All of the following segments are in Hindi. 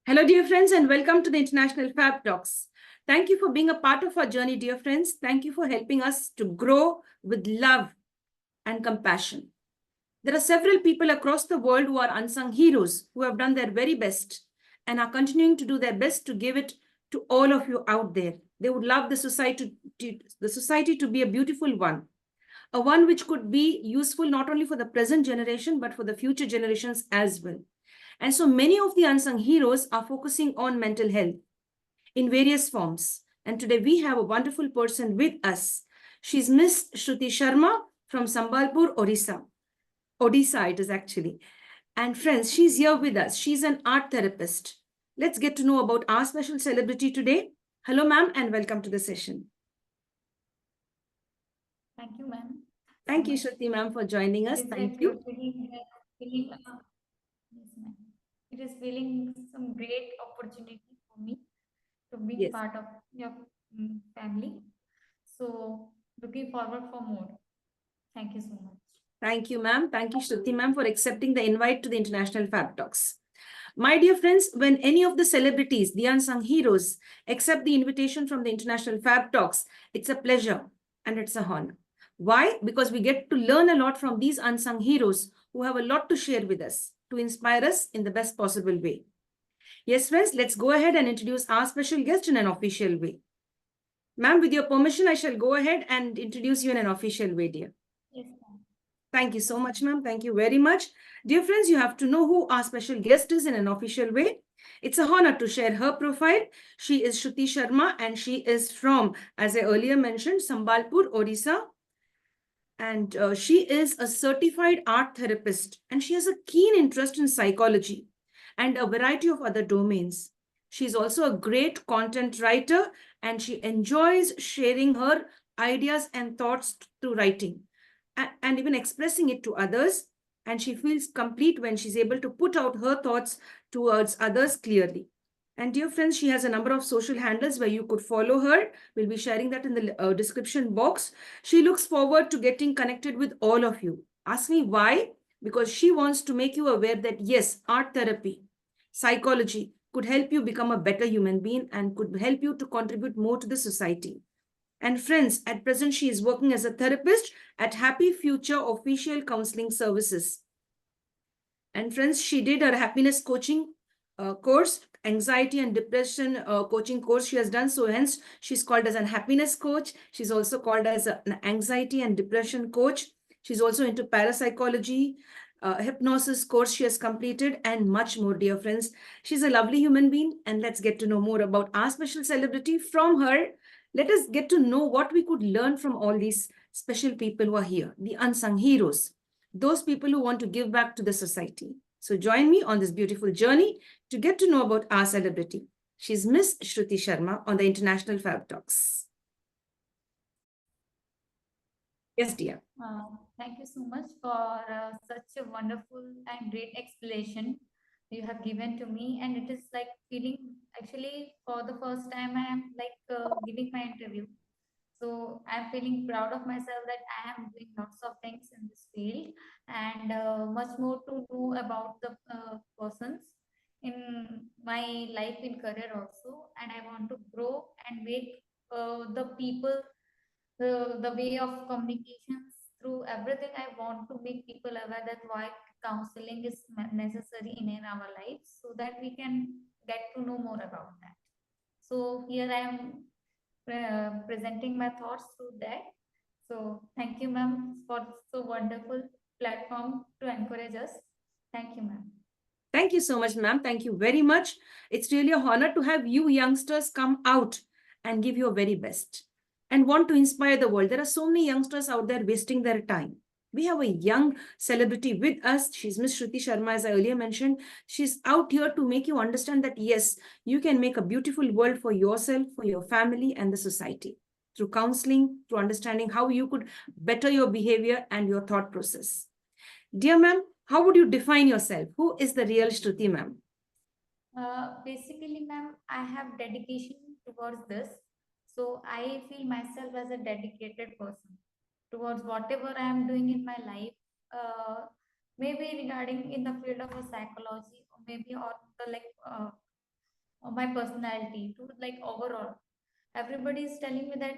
Hello, dear friends, and welcome to the International Fab Talks. Thank you for being a part of our journey, dear friends. Thank you for helping us to grow with love and compassion. There are several people across the world who are unsung heroes who have done their very best and are continuing to do their best to give it to all of you out there. They would love the society to be a beautiful one, a one which could be useful not only for the present generation but for the future generations as well. And so many of the unsung heroes are focusing on mental health in various forms. And today we have a wonderful person with us. She's Miss Shruti Sharma from Sambalpur, Orissa. Odisha, it is actually. And friends, she's here with us. She's an art therapist. Let's get to know about our special celebrity today. Hello, ma'am, and welcome to the session. Thank you, ma'am. Thank you, Shruti, ma'am, for joining us. Thank you. Yes, ma'am. It is feeling some great opportunity for me to be Yes. part of your family. So looking forward for more. Thank you so much. Thank you, ma'am. Thank you, Shruti, ma'am, for accepting the invite to the International Fab Talks. My dear friends, when any of the celebrities, the unsung heroes, accept the invitation from the International Fab Talks, it's a pleasure and it's a honor. Why? Because we get to learn a lot from these unsung heroes who have a lot to share with us, to inspire us in the best possible way. Yes, friends, let's go ahead and introduce our special guest in an official way. Ma'am, with your permission, I shall go ahead and introduce you in an official way, dear. Yes, ma'am. Thank you so much, ma'am. Thank you very much. Dear friends, you have to know who our special guest is in an official way. It's a honor to share her profile. She is Shruti Sharma and she is from, as I earlier mentioned, Sambalpur, Odisha. And she is a certified art therapist and she has a keen interest in psychology and a variety of other domains. She's also a great content writer and she enjoys sharing her ideas and thoughts through writing and even expressing it to others. And she feels complete when she's able to put out her thoughts towards others clearly. And dear friends, she has a number of social handles where you could follow her. We'll be sharing that in the description box. She looks forward to getting connected with all of you. Ask me why? Because she wants to make you aware that yes, art therapy, psychology could help you become a better human being and could help you to contribute more to the society. And friends, at present, she is working as a therapist at Happy Future Official Counseling Services. And friends, she did her happiness coaching course, anxiety and depression coaching course she has done. So hence, she's called as an happiness coach. She's also called as an anxiety and depression coach. She's also into parapsychology, hypnosis course she has completed, and much more, dear friends. She's a lovely human being, and let's get to know more about our special celebrity from her. Let us get to know what we could learn from all these special people who are here, the unsung heroes, those people who want to give back to the society. So join me on this beautiful journey to get to know about our celebrity. She's Miss Shruti Sharma on the International Fab Talks. Yes, dear. Thank you so much for such a wonderful and great explanation you have given to me. And it is like feeling actually for the first time I am like giving my interview. So I'm feeling proud of myself that I am doing lots of things in this field and much more to know about the persons in my life in career also. And I want to grow and make the people the way of communications through everything. I want to make people aware that why counseling is necessary in our lives so that we can get to know more about that. So here I am presenting my thoughts through that. So thank you, ma'am, for so wonderful platform to encourage us. Thank you, ma'am. Thank you so much, ma'am. Thank you very much. It's really a honor to have you youngsters come out and give your very best and want to inspire the world. There are so many youngsters out there wasting their time. We have a young celebrity with us. She's Miss Shruti Sharma, as I earlier mentioned. She's out here to make you understand that, yes, you can make a beautiful world for yourself, for your family, and the society through counseling, through understanding how you could better your behavior and your thought process. Dear ma'am, how would you define yourself? Who is the real Shruti, ma'am? Basically, ma'am, I have dedication towards this. So I feel myself as a dedicated person towards whatever I am doing in my life. Maybe regarding in the field of a psychology, or maybe or the like my personality, to like overall. Everybody is telling me that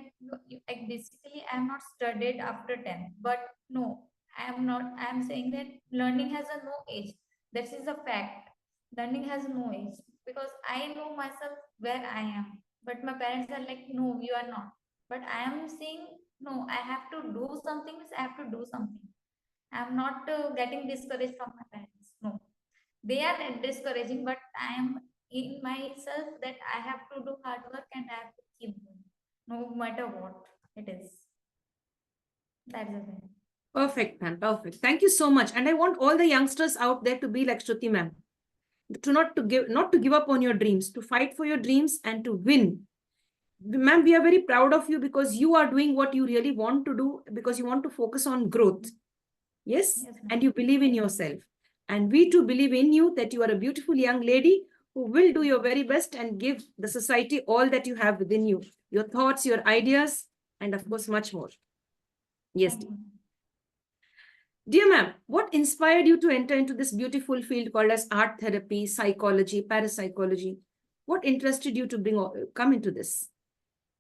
like basically I'm not studied after 10, but no, I am not. I am saying that learning has a no age. This is a fact. Learning has no age because I know myself where I am. But my parents are like, no, you are not. But I am saying, no, I have to do something, means I have to do something. I'm not getting discouraged from my parents. No, they are discouraging, but I am in myself that I have to do hard work and I have to keep going, no matter what it is. That's the thing. Perfect, ma'am. Perfect. Thank you so much. And I want all the youngsters out there to be like Shruti, ma'am. Not to give up on your dreams, to fight for your dreams and to win. Ma'am, we are very proud of you because you are doing what you really want to do, because you want to focus on growth. Yes? Yes, And ma'am. you believe in yourself. And we too believe in you that you are a beautiful young lady who will do your very best and give the society all that you have within you, your thoughts, your ideas, and of course, much more. Yes. Thank you. Dear ma'am, what inspired you to enter into this beautiful field called as art therapy, psychology, parapsychology? What interested you to come into this?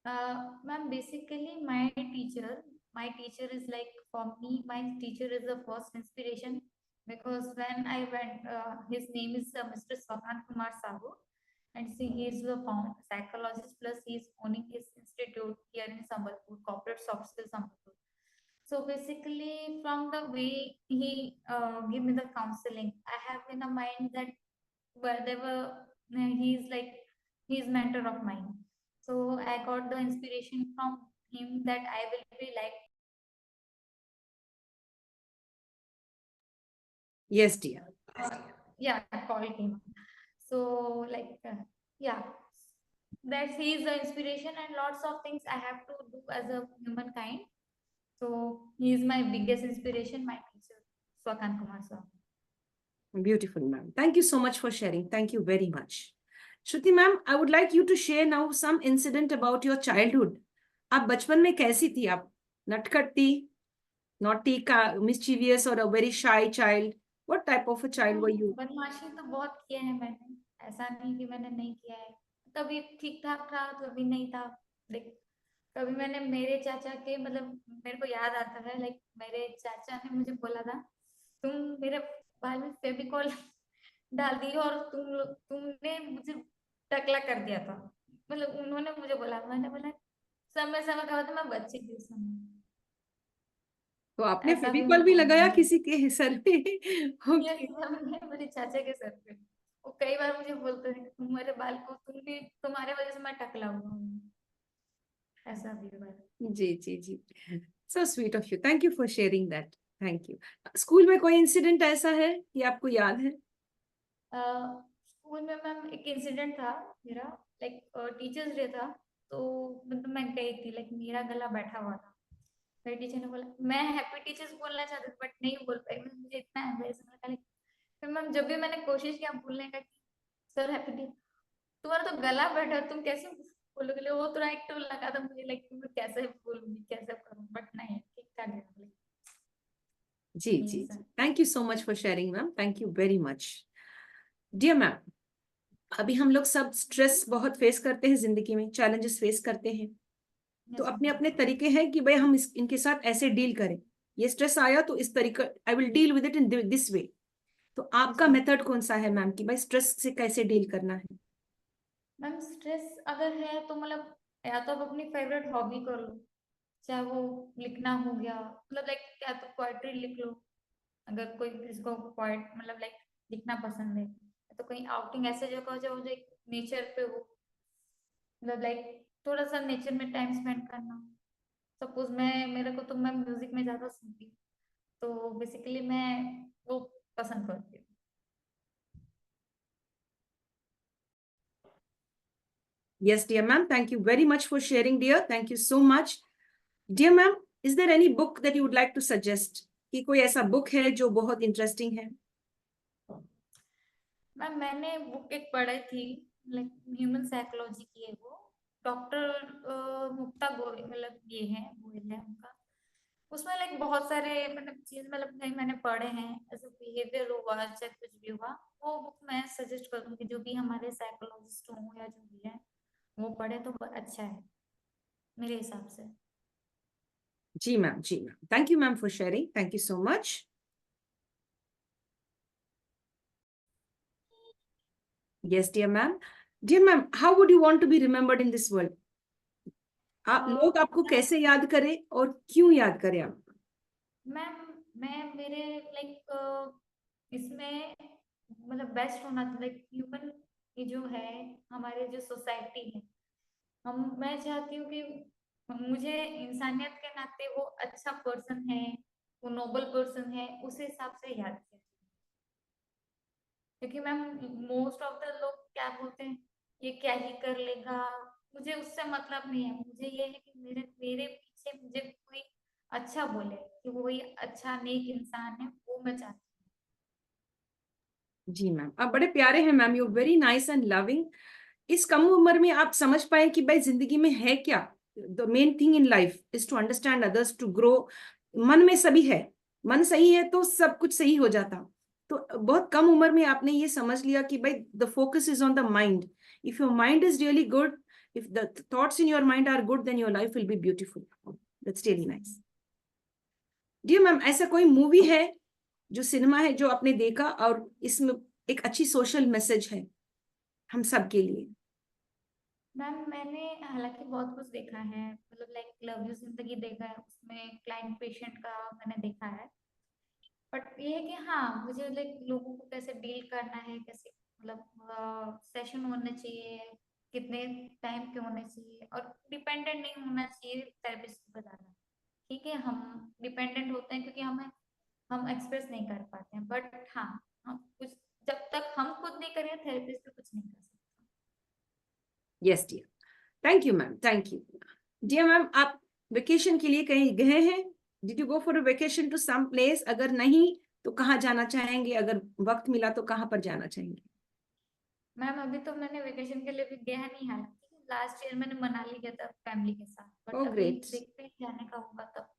Ma'am, basically my teacher is like, for me, my teacher is the first inspiration because when I went, his name is Mr. Swakan Kumar Sahu, and see, he is the found psychologist plus he is owning his institute here in Sambalpur, corporate soft skills Sambalpur. So basically, from the way he give me the counseling, I have in a mind that whatever he's like, he's mentor of mine. So I got the inspiration from him that I will be like. Yes, dear. Yeah, call him. So like yeah, that he is the inspiration and lots of things I have to do as a humankind. So he is my biggest inspiration, my teacher, Swakan Kumar sir. Beautiful, ma'am. Thank you so much for sharing. Thank you very much. Shruti ma'am, I would like you to share now some incident about your childhood. आप बचपन में कैसी थी आप? नटखट थी? Naughty, mischievous, or a very shy child? What type of a child were you? बदमाशी तो बहुत किया है मैंने, ऐसा नहीं कि मैंने नहीं किया है। कभी ठीक ठाक था, कभी नहीं था। देख, कभी मैंने मेरे चाचा के मतलब मेरे को याद आता है, लाइक मेरे चाचा ने मुझे बोला था, तुम मेरे बाल में फेविकॉल डाल दी और तुमने मुझे टकला कर दिया था। मतलब उन्होंने मुझे बोला, मैंने बोला समय समय का होता, मैं बच्ची थी उस समय। तो आपने ऐसा भी फेविकॉल भी हुआ लगाया है। किसी के सर पे? ये ओके। हमने मेरे चाचा के सर पे। वो कई बार मुझे बोलते हैं, तुम्हारे बाल को तुम्हारे वजह से मैं टकला हुआ हूँ। ऐसा भी हुआ है। जी जी जी, so sweet of you. Thank you for sharing that. Thank you. School में कोई इंसिडेंट ऐसा है कि आपको याद है? स्कूल में मैम एक इंसिडेंट था मेरा, लाइक टीचर्स डे था, तो मतलब मैं गई थी, लाइक मेरा गला बैठा हुआ था। मेरे टीचर ने बोला, मैं हैप्पी टीचर्स बोलना चाहती थी बट नहीं बोल पाई, मुझे इतना एम्बैरेसिंग लगा। फिर मैम जब भी मैंने कोशिश किया बोलने का कि सर हैप्पी टीचर, तुम्हारा तो गला बैठा, तुम कैसे बोलोगे, वो थोड़ा एक तो लगा था मुझे, लाइक मैं कैसे बोलूंगी कैसे करूँ, बट नहीं, ठीक ठाक है। जी जी सर। जी, thank you so much for sharing ma'am, thank you very much. Dear ma'am, अभी हम लोग सब स्ट्रेस बहुत फेस करते हैं, जिंदगी में चैलेंजेस फेस करते हैं, तो अपने अपने तरीके हैं कि भाई हम इनके साथ ऐसे डील करें। ये स्ट्रेस आया तो इस तरीके, I will deal with it in this way. तो आपका मेथड कौन सा है मैम कि भाई स्ट्रेस से कैसे डील करना है? मैम स्ट्रेस अगर है तो मतलब या तो आप अपनी फेवरेट हॉबी कर लो, चाहे वो लिखना हो गया, मतलब लाइक या तो पोएट्री लिख लो, अगर कोई किसको पोएट मतलब लाइक लिखना पसंद है, तो कहीं आउटिंग ऐसे जगह जाओ जो नेचर पे हो, मतलब लाइक थोड़ा सा नेचर में टाइम स्पेंड करना। सपोज मेरे को तो मैं म्यूजिक में ज्यादा सुनती हूँ, तो बेसिकली मैं वो पसंद करती हूँ। Yes, dear ma'am, thank you very much for sharing, dear. Thank you so much. Dear ma'am, is there any book that you would like to suggest? कि कोई ऐसा बुक है जो बहुत इंटरेस्टिंग है? मैम मैंने बुक एक पढ़ी थी, लाइक ह्यूमन साइकोलॉजी की है वो, डॉक्टर मुक्ता गोयल, मतलब ये है गोयल है उनका। उसमें लाइक बहुत सारे मतलब चीज मतलब कहीं मैंने पढ़े हैं, ऐसे बिहेवियर हुआ चाहे कुछ भी हुआ, वो बुक मैं सजेस्ट करूंगी जो भी हमारे साइकोलॉजिस्ट हो या जो भी है वो पढ़े तो अच्छा है मेरे हिसाब से। जी मैम, जी ma'am, thank you ma'am for sharing, thank you so much. Yes, dear ma'am. Dear ma'am, how would you want to be remembered in this world? आप लोग आपको कैसे याद करें और क्यों याद करें आप? मैम मैं मेरे लाइक इसमें मतलब बेस्ट होना लाइक ह्यूमन की जो है हमारे जो सोसाइटी है, हम मैं चाहती हूँ कि मुझे इंसानियत के नाते वो अच्छा पर्सन है, वो नोबल पर्सन है, उस हिसाब से याद किया। क्योंकि मैम मोस्ट ऑफ द लोग क्या बोलते हैं, ये क्या ही कर लेगा, मुझे उससे मतलब नहीं है, मुझे ये है कि मेरे मेरे पीछे मुझे कोई अच्छा बोले कि वो कोई अच्छा नेक इंसान है, वो मैं चाहती जी मैम, आप बड़े प्यारे हैं ma'am, you very nice and loving. इस कम उम्र में आप समझ पाए कि भाई जिंदगी में है क्या। The main thing in life is to understand others, to grow. मन में सभी है, मन सही है तो सब कुछ सही हो जाता। तो बहुत कम उम्र में आपने ये समझ लिया कि भाई the focus is on the mind. If your mind is really good, if the thoughts in your mind are good, then your life will be beautiful. That's really nice. Dear ma'am, ऐसा कोई मूवी है जो सिनेमा है जो आपने देखा और इसमें एक अच्छी सोशल मैसेज है हम सब के लिए? मैम मैंने हालांकि बहुत कुछ देखा है, मतलब लाइक लव यू जिंदगी देखा है, उसमें क्लाइंट पेशेंट का मैंने देखा है। बट ये है कि हाँ मुझे लाइक लोगों को कैसे डील करना है, कैसे मतलब सेशन होने चाहिए, कितने टाइम के होने चाहिए, और डिपेंडेंट नहीं होना चाहिए थेरेपिस्ट को बताना। ठीक है हम डिपेंडेंट होते हैं क्योंकि हमें हम एक्सप्रेस नहीं कर पाते हैं, बट हाँ हम कुछ जब तक हम खुद नहीं करें थेरेपिस्ट भी कुछ नहीं कर सकता। Yes dear, thank you ma'am, thank you. Dear ma'am, आप वेकेशन के लिए कहीं गए हैं? Did you go for a vacation to some place? अगर नहीं तो कहाँ जाना चाहेंगे? अगर वक्त मिला तो कहाँ पर जाना चाहेंगे? मैम अभी तो मैंने वेकेशन के लिए भी गया नहीं, हालांकि लास्ट ईयर मैंने मनाली गया था फैमिली के साथ, ओ बट अभी ग्रेट। देखते हैं जाने का होगा तब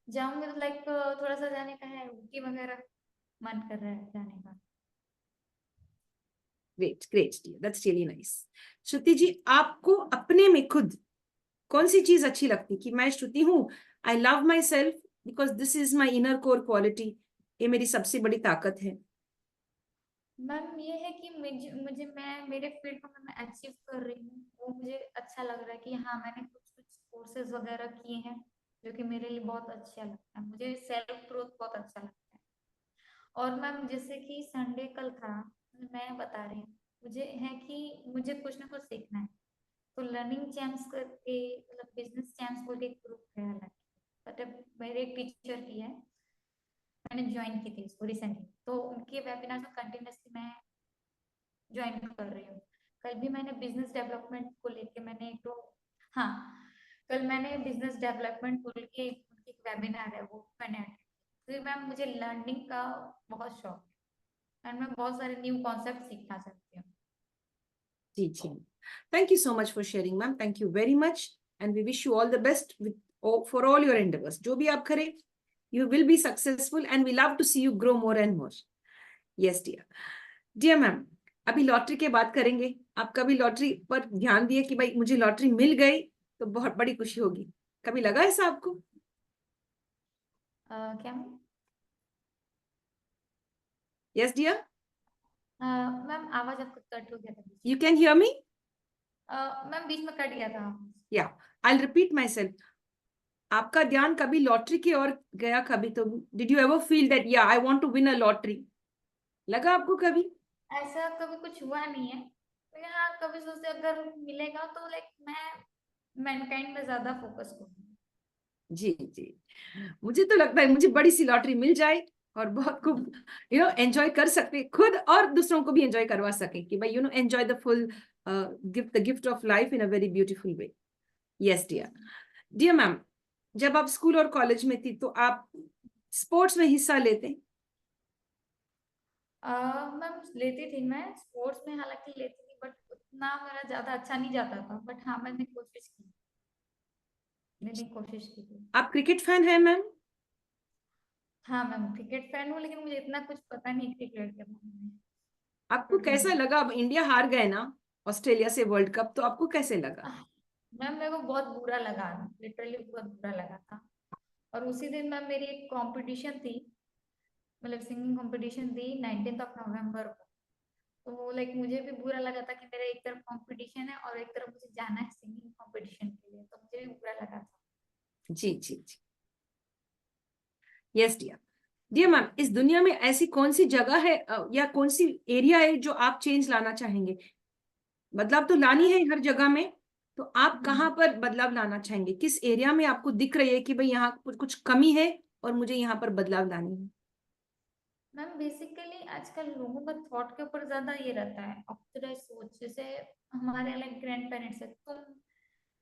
जाऊंगी। तो लाइक थोड़ा सा जाने का है, ऊटी वगैरह मन कर रहा है जाने का। Great great dear, that's really nice. Shruti ji, आपको अपने में खुद कौन सी चीज अच्छी लगती कि मैं श्रुति हूँ, I love my self because this is my inner core quality, ये मेरी सबसे बड़ी ताकत है? मैम ये है कि मुझे मुझे मैं मेरे फील्ड में मैं अचीव कर रही हूँ, वो मुझे अच्छा लग रहा है कि हाँ मैंने कुछ कुछ कोर्सेज वगैरह किए हैं जो कि मेरे लिए बहुत अच्छा लगता है, मुझे सेल्फ ग्रोथ बहुत अच्छा लगता है। और मैम जैसे कि संडे कल था, मैं बता रही हूँ, मुझे है कि मुझे कुछ ना कुछ सीखना है। तो लर्निंग चैम्प्स करके मतलब बिजनेस चैम्प्स बोल के एक ग्रुप है, हालांकि मतलब मेरे एक टीचर की है, मैंने ज्वाइन की थी इसको रिसेंटली, तो उनके वेबिनार में कंटिन्यूसली मैं ज्वाइन कर रही हूँ। कल भी मैंने बिजनेस डेवलपमेंट को लेके मैंने एक तो हाँ कल मैंने बिजनेस डेवलपमेंट को लेके उनकी वेबिनार है वो मैंने attend की। तो मैम मुझे लर्निंग का बहुत शौक है, एंड मैं बहुत सारे न्यू कॉन्सेप्ट सीखना चाहती हूँ। जी जी, thank you so much for sharing ma'am, thank you very much. And we wish you all the best with for all your endeavours. जो भी आप करें, you will be successful and we love to see you grow more and more. Yes dear. Dear ma'am, अभी लॉटरी के बात करेंगे। आप कभी लॉटरी पर ध्यान दिए कि भाई मुझे लॉटरी मिल गई तो बहुत बड़ी खुशी होगी? कभी लगा ऐसा आपको? क्या मैम? Yes dear, मैम आवाज आपको कट हो गया था बीच you can hear me? Ma'am बीच में कट गया था। Yeah, I'll repeat myself. आपका ध्यान कभी लॉटरी की ओर गया कभी? तो did you ever feel that या I want to win a lottery? लगा आपको कभी? ऐसा कभी कुछ हुआ नहीं है, लेकिन हाँ कभी सोचते अगर मिलेगा तो लाइक मैं मैनकाइंड में ज्यादा फोकस करूंगी। जी जी, मुझे तो लगता है मुझे बड़ी सी लॉटरी मिल जाए और बहुत खूब एंजॉय कर सकते खुद और दूसरों को भी एंजॉय करवा सके कि भाई enjoy the full gift of life in a very beautiful way. Yes dear. Dear ma'am, जब आप स्कूल और कॉलेज में थी तो आप स्पोर्ट्स में हिस्सा लेते? मैम लेती थी मैं स्पोर्ट्स में, हालांकि लेती थी बट उतना मेरा ज्यादा अच्छा नहीं जाता था, बट हाँ मैंने कोशिश की। देने की कोशिश की थी। आप क्रिकेट फैन है मैम? हाँ मैम, क्रिकेट फैन हूँ, लेकिन मुझे इतना कुछ पता नहीं क्रिकेट के बारे में। आपको थोड़ी कैसा बहुत। लगा? अब इंडिया हार गए ना ऑस्ट्रेलिया से वर्ल्ड कप, तो आपको कैसे लगा? मैम मेरे को बहुत बुरा लगा, लिटरली बहुत बुरा लगा था। और उसी दिन मैम मेरी एक कंपटीशन थी, मतलब सिंगिंग कंपटीशन थी 19 नवंबर को। तो लाइक मुझे भी बुरा लगा था कि मेरा एक तरफ कंपटीशन है और एक तरफ मुझे जाना है सिंगिंग कंपटीशन के लिए, तो मुझे भी बुरा लगा था। जी जी जी। Yes dear. डियर मैम, इस दुनिया में ऐसी कौन सी जगह है या कौन सी एरिया है जो आप चेंज लाना चाहेंगे? बदलाव तो लानी है मैम हर जगह में, तो आप कहाँ पर बदलाव लाना चाहेंगे? किस एरिया में आपको दिख रही है कि भाई यहाँ कुछ कमी है और मुझे यहाँ पर बदलाव लानी है? मैम बेसिकली आजकल लोगों का थॉट के ऊपर ज्यादा ये रहता है, ऑक्सीडाइज सोच। जैसे हमारे लाइक ग्रैंड पेरेंट्स है, तुम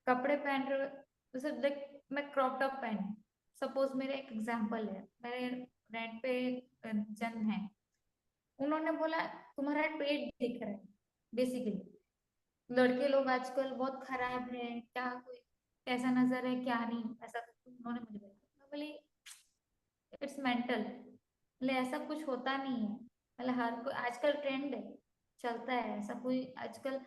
कपड़े पहन रहे हो, जैसे लाइक मैं क्रॉप टॉप पहन, सपोज मेरा एक एग्जांपल है, मेरे रेंट पे जन है, उन्होंने बोला तुम्हारा पेट दिख रहा है। बेसिकली लड़के लोग आजकल बहुत खराब है, क्या कोई कैसा नजर है क्या नहीं, ऐसा कुछ उन्होंने मुझे बोला। मैं बोली इट्स मेंटल, मतलब ऐसा कुछ होता नहीं है, मतलब हर कोई आजकल ट्रेंड है, चलता है ऐसा, कोई आजकल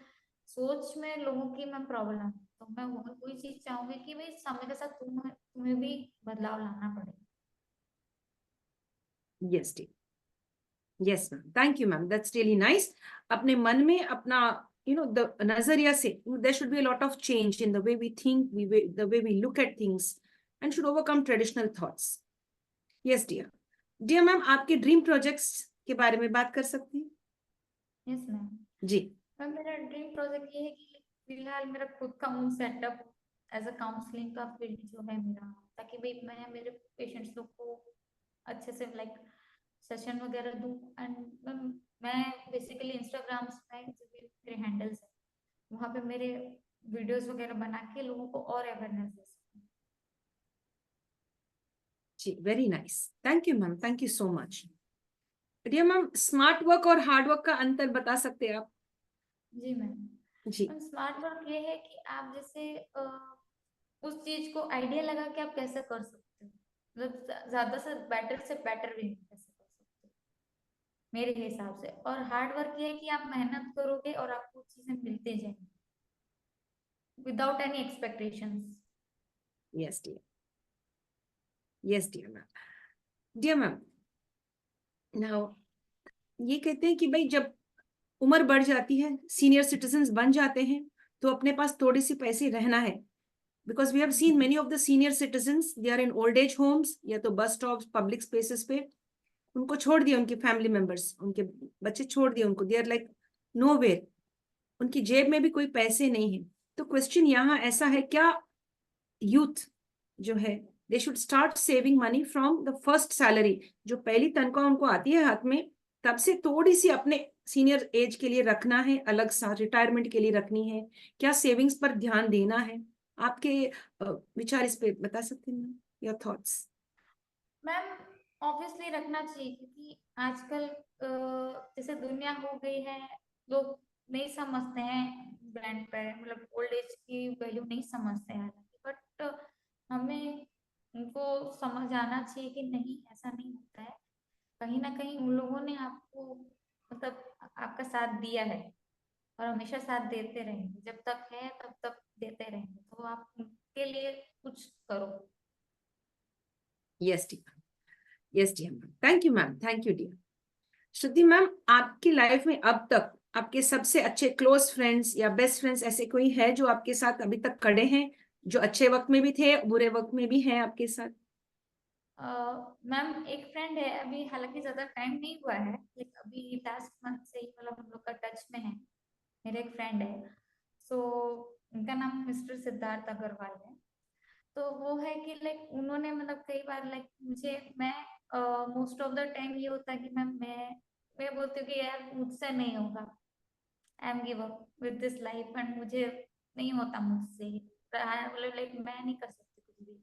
सोच में लोगों की मैं प्रॉब्लम है। तो मैं वो कोई चीज चाहूंगी कि भाई समय के साथ तुम्हें भी बदलाव लाना पड़ेगा। Yes dear. Yes ma'am, thank you ma'am, that's really nice. अपने मन में अपना द नजरिया से there should be a lot of change in the way we think, the way we look at things and should overcome traditional thoughts. Yes dear. Dear ma'am, आपके ड्रीम प्रोजेक्ट्स के बारे में बात कर सकते हैं? Yes ma'am. जी। मैम मेरा ड्रीम प्रोजेक्ट ये है कि फिलहाल मेरा खुद का own setup as a counselling का फील्ड जो है मेरा, ताकि भाई मैं मेरे पेशेंट्स लोग को अच्छे से लाइक सेशन वगैरह दूँ। एंड मैं बेसिकली इंस्टाग्राम्स में जो भी मेरे हैंडल्स है, वहाँ पे मेरे वीडियोस वगैरह बना के लोगों को और अवेयरनेस दे सकूँ। जी, very nice, thank you ma'am, thank you so much. Dear ma'am, smart work और हार्ड वर्क का अंतर बता सकते हैं आप? जी मैम। जी। मैम स्मार्ट वर्क ये है कि आप जैसे उस चीज को आइडिया लगा के आप कैसे कर सकते हो, मतलब ज्यादा से बेटर वे में कैसे कर सकते हो मेरे हिसाब से। और हार्ड वर्क ये है कि आप मेहनत करोगे और आपको चीजें मिलते जाएंगी without any expectations. Yes dear. Yes dear ma'am. Dear ma'am, now ये कहते हैं कि भाई जब उम्र बढ़ जाती है, सीनियर सिटीजन्स बन जाते हैं, तो अपने पास थोड़ी सी पैसे रहना है। Because we have seen many of the senior citizens, they are in old age homes या तो बस स्टॉप पब्लिक स्पेसेस पे, उनको छोड़ दिया, उनके फैमिली मेंबर्स, उनके बच्चे छोड़ दिए उनको, they are like nowhere, उनकी जेब में भी कोई पैसे नहीं है। तो क्वेश्चन यहाँ ऐसा है, क्या यूथ जो है they should start saving money from the first salary, जो पहली तनख्वाह उनको आती है हाथ में, तब से थोड़ी सी अपने सीनियर एज के लिए रखना है, अलग सा रिटायरमेंट के लिए रखनी है? क्या सेविंग्स पर ध्यान देना है? आपके विचार इस पे बता सकते हैं? Your thoughts? मैम ऑब्वियसली रखना चाहिए, क्योंकि आजकल जैसे दुनिया हो गई है, लोग नहीं समझते हैं ग्रैंड पेरेंट, मतलब ओल्ड एज की वैल्यू नहीं समझते हैं, बट हमें उनको समझ आना चाहिए कि नहीं ऐसा नहीं होता है। कहीं ना कहीं उन लोगों ने आपको, मतलब आपका साथ दिया है और हमेशा साथ देते रहेंगे, जब तक है तब तक देते रहेंगे, तो आप उनके लिए कुछ करो। Yes dear. Yes dear ma'am, thank you ma'am, thank you dear. Shruti ma'am, आपकी लाइफ में अब तक आपके सबसे अच्छे क्लोज फ्रेंड्स या बेस्ट फ्रेंड्स ऐसे कोई है जो आपके साथ अभी तक खड़े हैं, जो अच्छे वक्त में भी थे बुरे वक्त में भी हैं आपके साथ? मैम एक फ्रेंड है, अभी हालांकि ज्यादा टाइम नहीं हुआ है, लेकिन अभी लास्ट मंथ से ही मतलब हम लोग का टच में है। मेरे एक फ्रेंड है, सो उनका नाम मिस्टर सिद्धार्थ अग्रवाल है। तो वो है कि लाइक उन्होंने मतलब कई बार लाइक मुझे, मैं मोस्ट ऑफ द टाइम ये होता है कि मैं बोलती हूँ कि यार मुझसे नहीं होगा, I am give up with this life, and मुझे नहीं होता मुझसे, मतलब लाइक मैं नहीं कर सकती कुछ भी।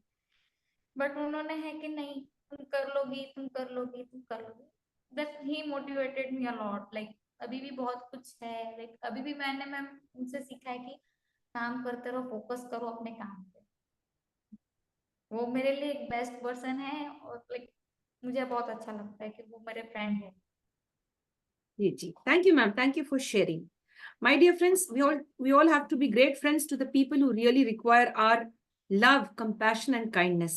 बट उन्होंने है कि नहीं, तुम कर लोगी, तुम कर लोगी, तुम कर लोगी। That he motivated me a lot, like अभी भी बहुत कुछ है, लाइक अभी भी मैंने मैम उनसे सीखा है कि काम करते रहो, फोकस करो अपने काम पे। वो मेरे लिए एक बेस्ट पर्सन है और लाइक मुझे बहुत अच्छा लगता है कि वो मेरे फ्रेंड है। जी जी, thank you ma'am, thank you for sharing. My dear friends, we all have to be great friends to the people who really require our love, compassion and kindness.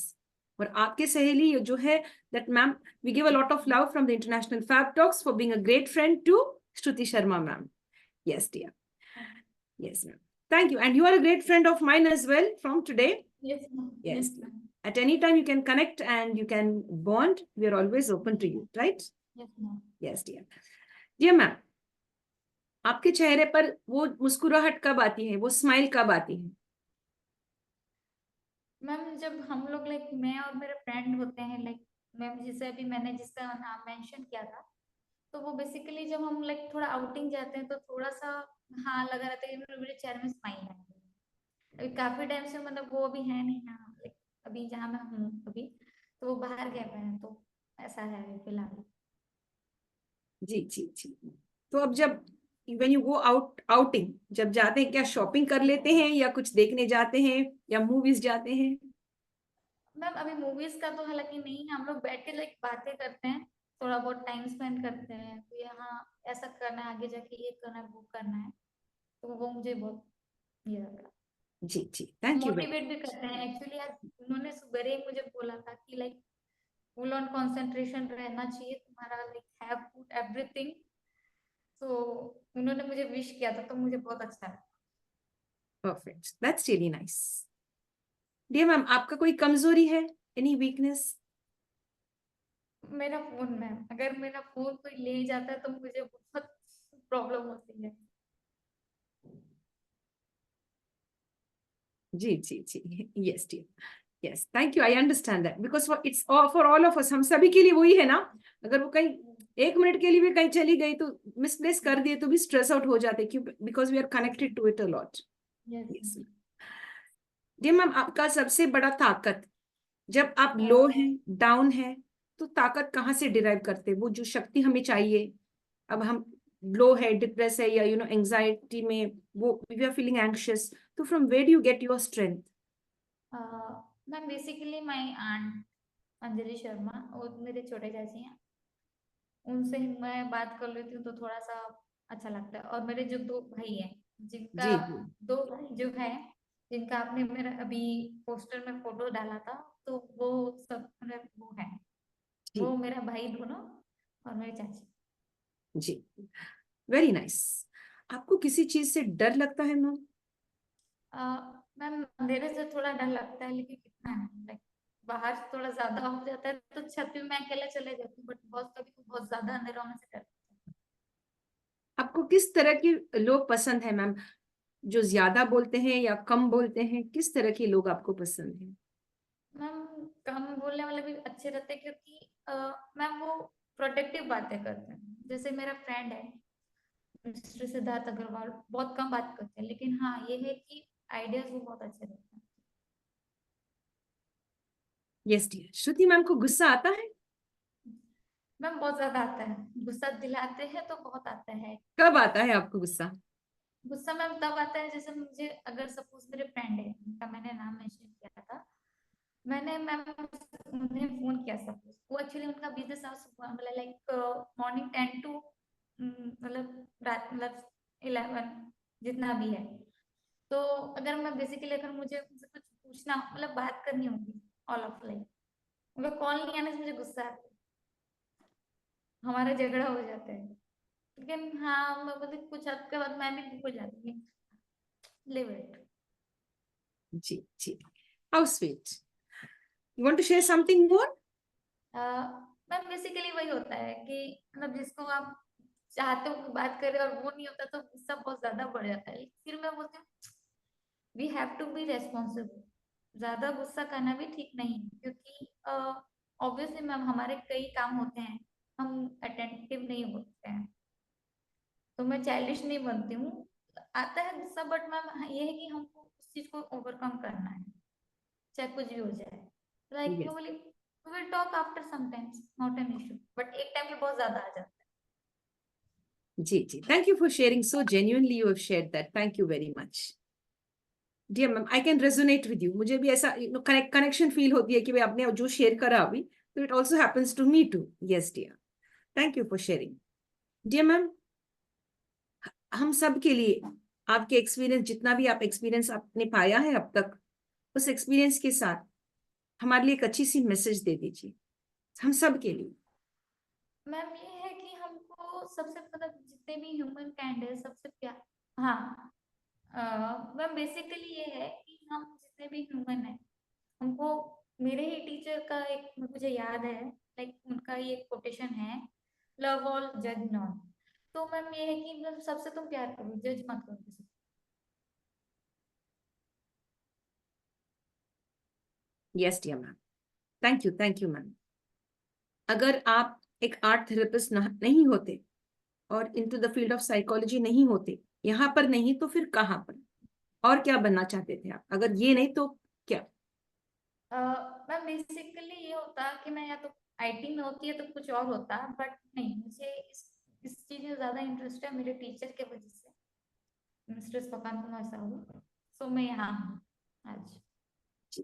और आपके सहेली ये जो है, that ma'am, we give a lot of love from the International Fab Talks for being a great friend to Shruti Sharma ma'am. Yes dear. Yes ma'am. Thank you. And you are a great friend of mine as well from today. Yes, ma'am. Yes. Yes, ma'am. At any time you can connect and you can bond. We are always open to you, right? Yes, ma'am. Yes dear. Dear ma'am, आपके चेहरे पर वो मुस्कुराहट कब आती है, वो स्माइल कब आती है? मैम जब हम लोग लाइक मैं और मेरे फ्रेंड होते हैं लाइक मैम जैसे अभी मैंने जिसका नाम मेंशन किया था तो वो बेसिकली जब हम लाइक थोड़ा आउटिंग जाते हैं तो थोड़ा सा हाँ लगा रहता है कि मेरे चेहरे में स्माइल है। अभी काफी टाइम से मतलब वो अभी है नहीं यहाँ लाइक अभी जहाँ मैं हूँ अभी तो वो बाहर गए हुए हैं तो ऐसा है अभी फिलहाल। जी जी जी। तो अब जब when you go outing, जब जाते हैं क्या शॉपिंग कर लेते हैं या कुछ देखने जाते हैं या मूवीज जाते हैं? मैम अभी मूवीज का तो हालांकि नहीं है हम लोग बैठ के लाइक बातें करते हैं थोड़ा बहुत टाइम स्पेंड करते हैं तो यहाँ ऐसा करना है आगे जाके ये करना है वो करना है तो वो मुझे बहुत ये लगा जी जी, थैंक यू वेरी मोटिवेट भी करते हैं एक्चुअली आज उन्होंने सुबह ही मुझे बोला था कि लाइक फुल ऑन कंसंट्रेशन रहना चाहिए तुम्हारा लाइक हैव पुट एवरीथिंग तो उन्होंने मुझे विश किया था तो मुझे बहुत अच्छा लगा। Perfect, that's really nice. Dear ma'am, आपका कोई कमजोरी है, एनी वीकनेस? मेरा फोन मैम अगर मेरा फोन कोई ले जाता है तो मुझे बहुत प्रॉब्लम होती है। जी जी जी, yes dear, yes thank you, I understand that because it's for all of us, हम सभी के लिए वही है ना। अगर वो कहीं 1 मिनट के लिए भी कहीं चली गई तो मिसप्लेस कर दिए तो भी स्ट्रेस आउट हो जाते, क्यों? Because we are connected to it a lot. Yes dear ma'am, आपका सबसे बड़ा ताकत जब आप लो हैं, डाउन हैं, तो ताकत कहाँ से डिराइव करते हैं, वो जो शक्ति हमें चाहिए? अब हम लो है, डिप्रेस है, या एंजाइटी में, वो वी आर फीलिंग एंग्शियस, तो from where do you get your strength? Ma'am basically my aunt Anjali Sharma और मेरे छोटे चाची हैं उनसे ही मैं बात कर लेती हूँ तो थोड़ा सा अच्छा लगता है और मेरे जो 2 भाई हैं जिनका जी जी 2 भाई जो है जिनका आपने मेरा अभी पोस्टर में फोटो डाला था तो वो सब मेरे वो है जी वो मेरा भाई दोनों और मेरी चाची। जी, वेरी नाइस। आपको किसी चीज से डर लगता है मैम? मैम अंधेरे से थोड़ा डर लगता है लेकिन कितना है लाइक बाहर से थोड़ा ज्यादा हो जाता है तो छत पे मैं अकेले चले जाती हूँ बट बहुत कभी तो बहुत ज्यादा अंधेरा होने से डर लगता आपको किस तरह के लोग पसंद है मैम, जो ज्यादा बोलते हैं या कम बोलते हैं? किस तरह के लोग आपको पसंद हैं? है। मैम कम बोलने वाले भी अच्छे रहते हैं क्योंकि मैम वो प्रोटेक्टिव बातें करते हैं जैसे मेरा फ्रेंड है मिस्टर सिद्धार्थ अग्रवाल बहुत कम बात करते हैं लेकिन हाँ ये है कि आइडियाज वो बहुत अच्छे रहते हैं। Yes dear. श्रुति मैम को गुस्सा आता है? मैम बहुत ज्यादा आता है गुस्सा दिलाते हैं तो बहुत आता है। कब आता है आपको गुस्सा? गुस्सा मैम तब आता है जैसे मुझे अगर सपोज मेरे फ्रेंड है जिनका मैंने नाम मेंशन किया था मैंने मैम उन्हें फोन किया सपोज वो एक्चुअली उनका बिजनेस मतलब लाइक मॉर्निंग 10 टू मतलब रात मतलब 11 जितना भी है तो अगर मैं बेसिकली अगर मुझे उनसे कुछ पूछना मतलब बात करनी होगी ऑल ऑफ लाइक उनका कॉल नहीं आने से मुझे गुस्सा आता है हमारा झगड़ा हो जाता है लेकिन हाँ मैं मतलब कुछ हद के बाद मैं भी भूल जाती हूँ लिव इट। जी जी, how sweet. You want to share something more? Ma'am basically वही होता है कि मतलब जिसको आप चाहते हो कि बात करें और वो नहीं होता तो गुस्सा बहुत ज्यादा बढ़ जाता है फिर मैं बोलती हूँ we have to be responsible ज्यादा गुस्सा करना भी ठीक नहीं है क्योंकि ऑब्वियसली मैम हमारे कई काम होते हैं हम अटेंटिव नहीं होते हैं तो मैं चाइल्डिश नहीं बनती हूँ आता है गुस्सा बट मैम ये है कि हमको उस चीज को ओवरकम करना है चाहे कुछ भी हो जाए लाइक यस। मैं बोली we will talk after sometimes not an issue but एक टाइम पे बहुत ज्यादा आ जाता जी जी, thank you for sharing so genuinely, you have shared that, thank you very much. Dear ma'am, I can resonate with you. मुझे भी ऐसा कनेक्शन फील होती है कि भाई आपने जो शेयर करा अभी, तो it also happens to me too. Yes dear, thank you for sharing. Dear ma'am, हम सब के लिए आपके एक्सपीरियंस, जितना भी आप एक्सपीरियंस आपने पाया है अब तक, उस एक्सपीरियंस के साथ हमारे लिए एक अच्छी सी मैसेज दे दीजिए, हम सब के लिए। मैम ये है कि हमको सबसे मतलब जितने भी ह्यूमन काइंड है सबसे प्यार, हाँ मैम बेसिकली ये है कि हम जितने भी ह्यूमन है हमको, मेरे ही टीचर का एक मुझे याद है, लाइक उनका ये कोटेशन है, लव ऑल जज नॉट। तो मैम ये है कि मतलब सबसे तुम प्यार करो, जज मत करो किसी को। Yes dear ma'am, thank you ma'am. अगर आप एक आर्ट थेरेपिस्ट नहीं होते और into the field of psychology नहीं होते, यहाँ पर नहीं तो फिर कहाँ पर, और क्या बनना चाहते थे आप? अगर ये नहीं तो क्या? मैम बेसिकली ये होता कि मैं या तो आईटी में होती है तो कुछ और होता, बट नहीं, मुझे इस चीज में ज्यादा इंटरेस्ट है मेरे टीचर के वजह से, मिस्टर स्वकांत कुमार साहू। सो मैं यहाँ हूँ आज। जी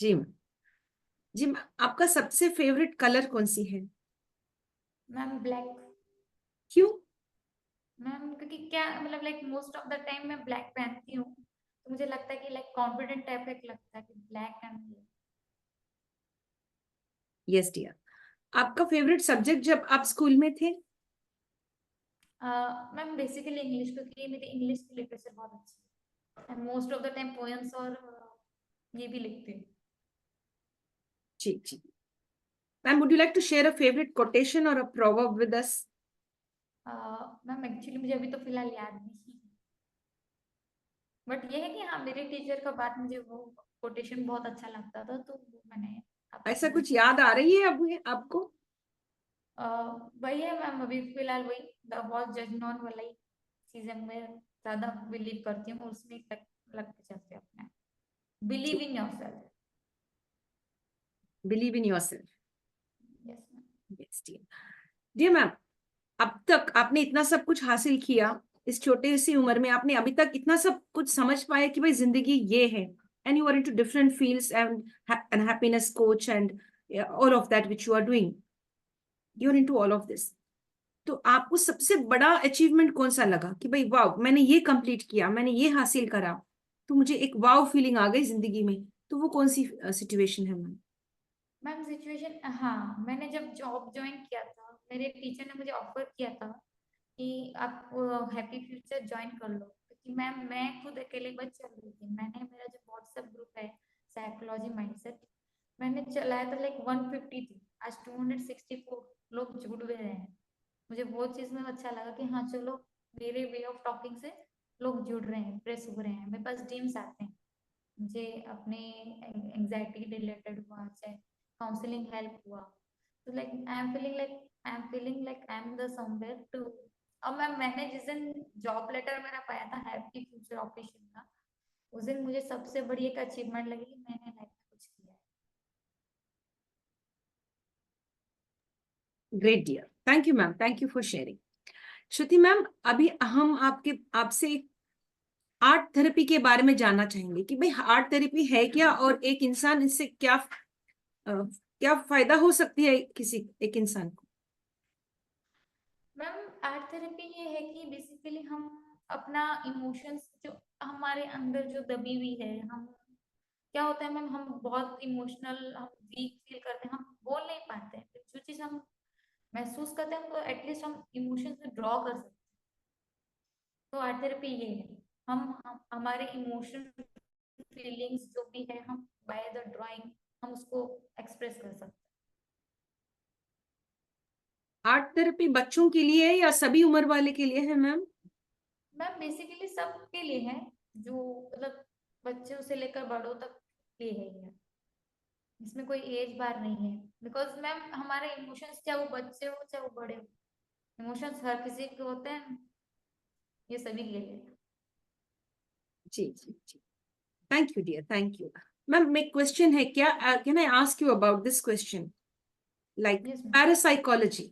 जी मैम। जी मैम, आपका सबसे फेवरेट कलर कौन सी है? Ma'am black. क्यों? मैम क्योंकि क्या मतलब like most of the time मैं ब्लैक पहनती हूँ, तो मुझे लगता है कि लाइक कॉन्फिडेंट टाइप का लगता है कि ब्लैक एंड। Yes dear. आपका फेवरेट सब्जेक्ट जब आप स्कूल में थे? मैम बेसिकली इंग्लिश, क्योंकि मेरी इंग्लिश की लिटरेचर बहुत अच्छी है, most of the time poems और ये भी लिखती हूँ। जी जी ma'am, would you like to share a favourite quotation और a proverb with us? Ma'am actually मुझे अभी तो फिलहाल याद नहीं, बट ये है कि हाँ मेरे टीचर का बात मुझे वो कोटेशन बहुत अच्छा लगता था, तो वो मैंने आपके ऐसा साथ कुछ डिस्कस। याद आ रही है अब आपको? वही है मैम, अभी फिलहाल वही द वॉज जज नॉन वाला ही चीजें मैं ज्यादा बिलीव करती हूँ, उसमें लग के चलते अपने, believe in yourself. Believe in yourself. Yes ma'am. Yes dear. Dear ma'am, अब तक आपने इतना सब कुछ हासिल किया, इस छोटे सी उम्र में आपने अभी तक इतना सब कुछ समझ पाया कि भाई जिंदगी ये है, and you are into different fields and happiness coach and all of that which you are doing, you are into all of this. तो आपको सबसे बड़ा अचीवमेंट कौन सा लगा कि भाई वाह, मैंने ये कंप्लीट किया, मैंने ये हासिल करा, तो मुझे एक वाव फीलिंग आ गई जिंदगी में? तो वो कौन सी सिचुएशन है मैम? मैम सिचुएशन, हाँ मैंने जब जॉब ज्वाइन किया था, मेरे टीचर ने मुझे ऑफर किया था कि आप हैप्पी फ्यूचर ज्वाइन कर लो, क्योंकि मैम मैं खुद अकेले बच चल रही थी। मैंने मेरा जो व्हाट्सएप ग्रुप है साइकोलॉजी माइंडसेट, मैंने चलाया था लाइक 150 थी, आज 264 लोग जुड़ गए हैं। मुझे वो चीज़ में अच्छा लगा कि हाँ चलो मेरे वे ऑफ टॉकिंग से लोग जुड़ रहे हैं, प्रेस हो रहे हैं, मेरे पास ड्रीम्स आते हैं। मुझे अपने एंजाइटी रिलेटेड हुआ, चाहे काउंसलिंग हेल्प हुआ, तो like I am the somewhere to. और मैंने जिस दिन जॉब लेटर मेरा पाया था हैप्पी फ्यूचर ऑफिशियल का, उस दिन मुझे सबसे बड़ी एक अचीवमेंट लगी कि मैंने लाइफ में कुछ किया है। Great dear, thank you ma'am, thank you for sharing. Shruti ma'am, अभी हम आपसे आर्ट थेरेपी के बारे में जानना चाहेंगे कि भाई आर्ट थेरेपी है क्या, और एक इंसान इससे क्या फायदा हो सकती है किसी एक इंसान को? मैम आर्ट थेरेपी ये है कि बेसिकली हम अपना इमोशंस जो हमारे अंदर जो दबी हुई है, हम क्या होता है मैम, हम बहुत इमोशनल, हम वीक फील करते हैं, हम बोल नहीं पाते हैं, जो चीज हम महसूस करते हैं तो एटलीस्ट हम इमोशंस में ड्रॉ कर सकते हैं। तो आर्ट थेरेपी ये है, हम हमारे इमोशन फीलिंग्स जो भी है, हम बाय द ड्राइंग हम उसको एक्सप्रेस कर सकते हैं। आर्ट थेरेपी बच्चों के लिए है या सभी उम्र वाले के लिए है मैम? मैम बेसिकली सबके लिए है, जो मतलब बच्चों से लेकर बड़ों तक के लिए है ये, इसमें कोई एज बार नहीं है। बिकॉज मैम हमारे इमोशंस, चाहे वो बच्चे हो चाहे वो बड़े हो, इमोशंस हर किसी के होते हैं, ये सभी के लिए। जी जी जी, thank you dear, thank you ma'am. Make question है क्या, can I ask you about this question, like yes ma'am. Parapsychology,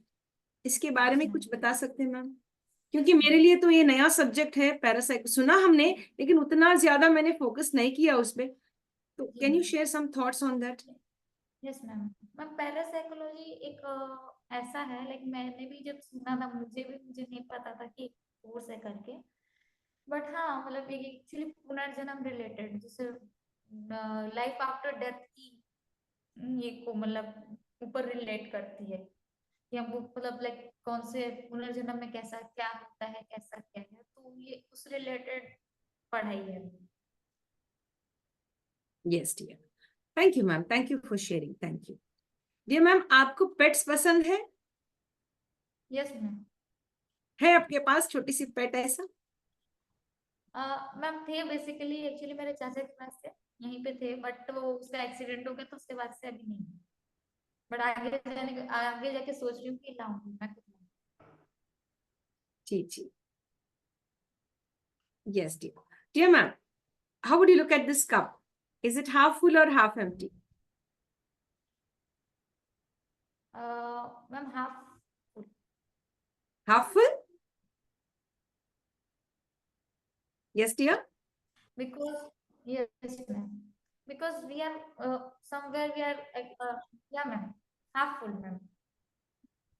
इसके बारे यस में मैम। कुछ बता सकते हैं मैम? क्योंकि मेरे लिए तो ये नया सब्जेक्ट है, पैरासाइको सुना हमने, लेकिन उतना ज्यादा मैंने फोकस नहीं किया उस पे। तो can you share some thoughts on that? Yes ma'am. Ma'am parapsychology एक ऐसा है, लाइक मैंने भी जब सुना था, मुझे नहीं पता था कि कोर्स है करके। बट हाँ, मतलब ये एक्चुअली पुनर्जन्म रिलेटेड, जैसे लाइफ आफ्टर डेथ की ये को मतलब ऊपर रिलेट करती है कि हमको मतलब लाइक कौन से पुनर्जन्म में कैसा क्या होता है, कैसा क्या है, तो ये उस रिलेटेड पढ़ाई है। Yes dear, thank you ma'am, thank you for sharing, thank you. Dear ma'am, आपको पेट्स पसंद यस मैम। है आपके पास छोटी सी पेट ऐसा? मैम थे बेसिकली, एक्चुअली मेरे चाचा के पास थे, यहीं पे थे, बट वो उसका एक्सीडेंट हो गया तो उसके बाद से अभी नहीं। बट आगे जाके सोच रही हूँ कि लाऊंगी मैं खुद लाऊंगी। जी जी, yes dear. Dear ma'am, how would you look at this cup? Is it half full or half empty? Ma'am half full. Half full? Yes dear. Because yes ma'am, because we are somewhere we are yeah ma'am, half full ma'am.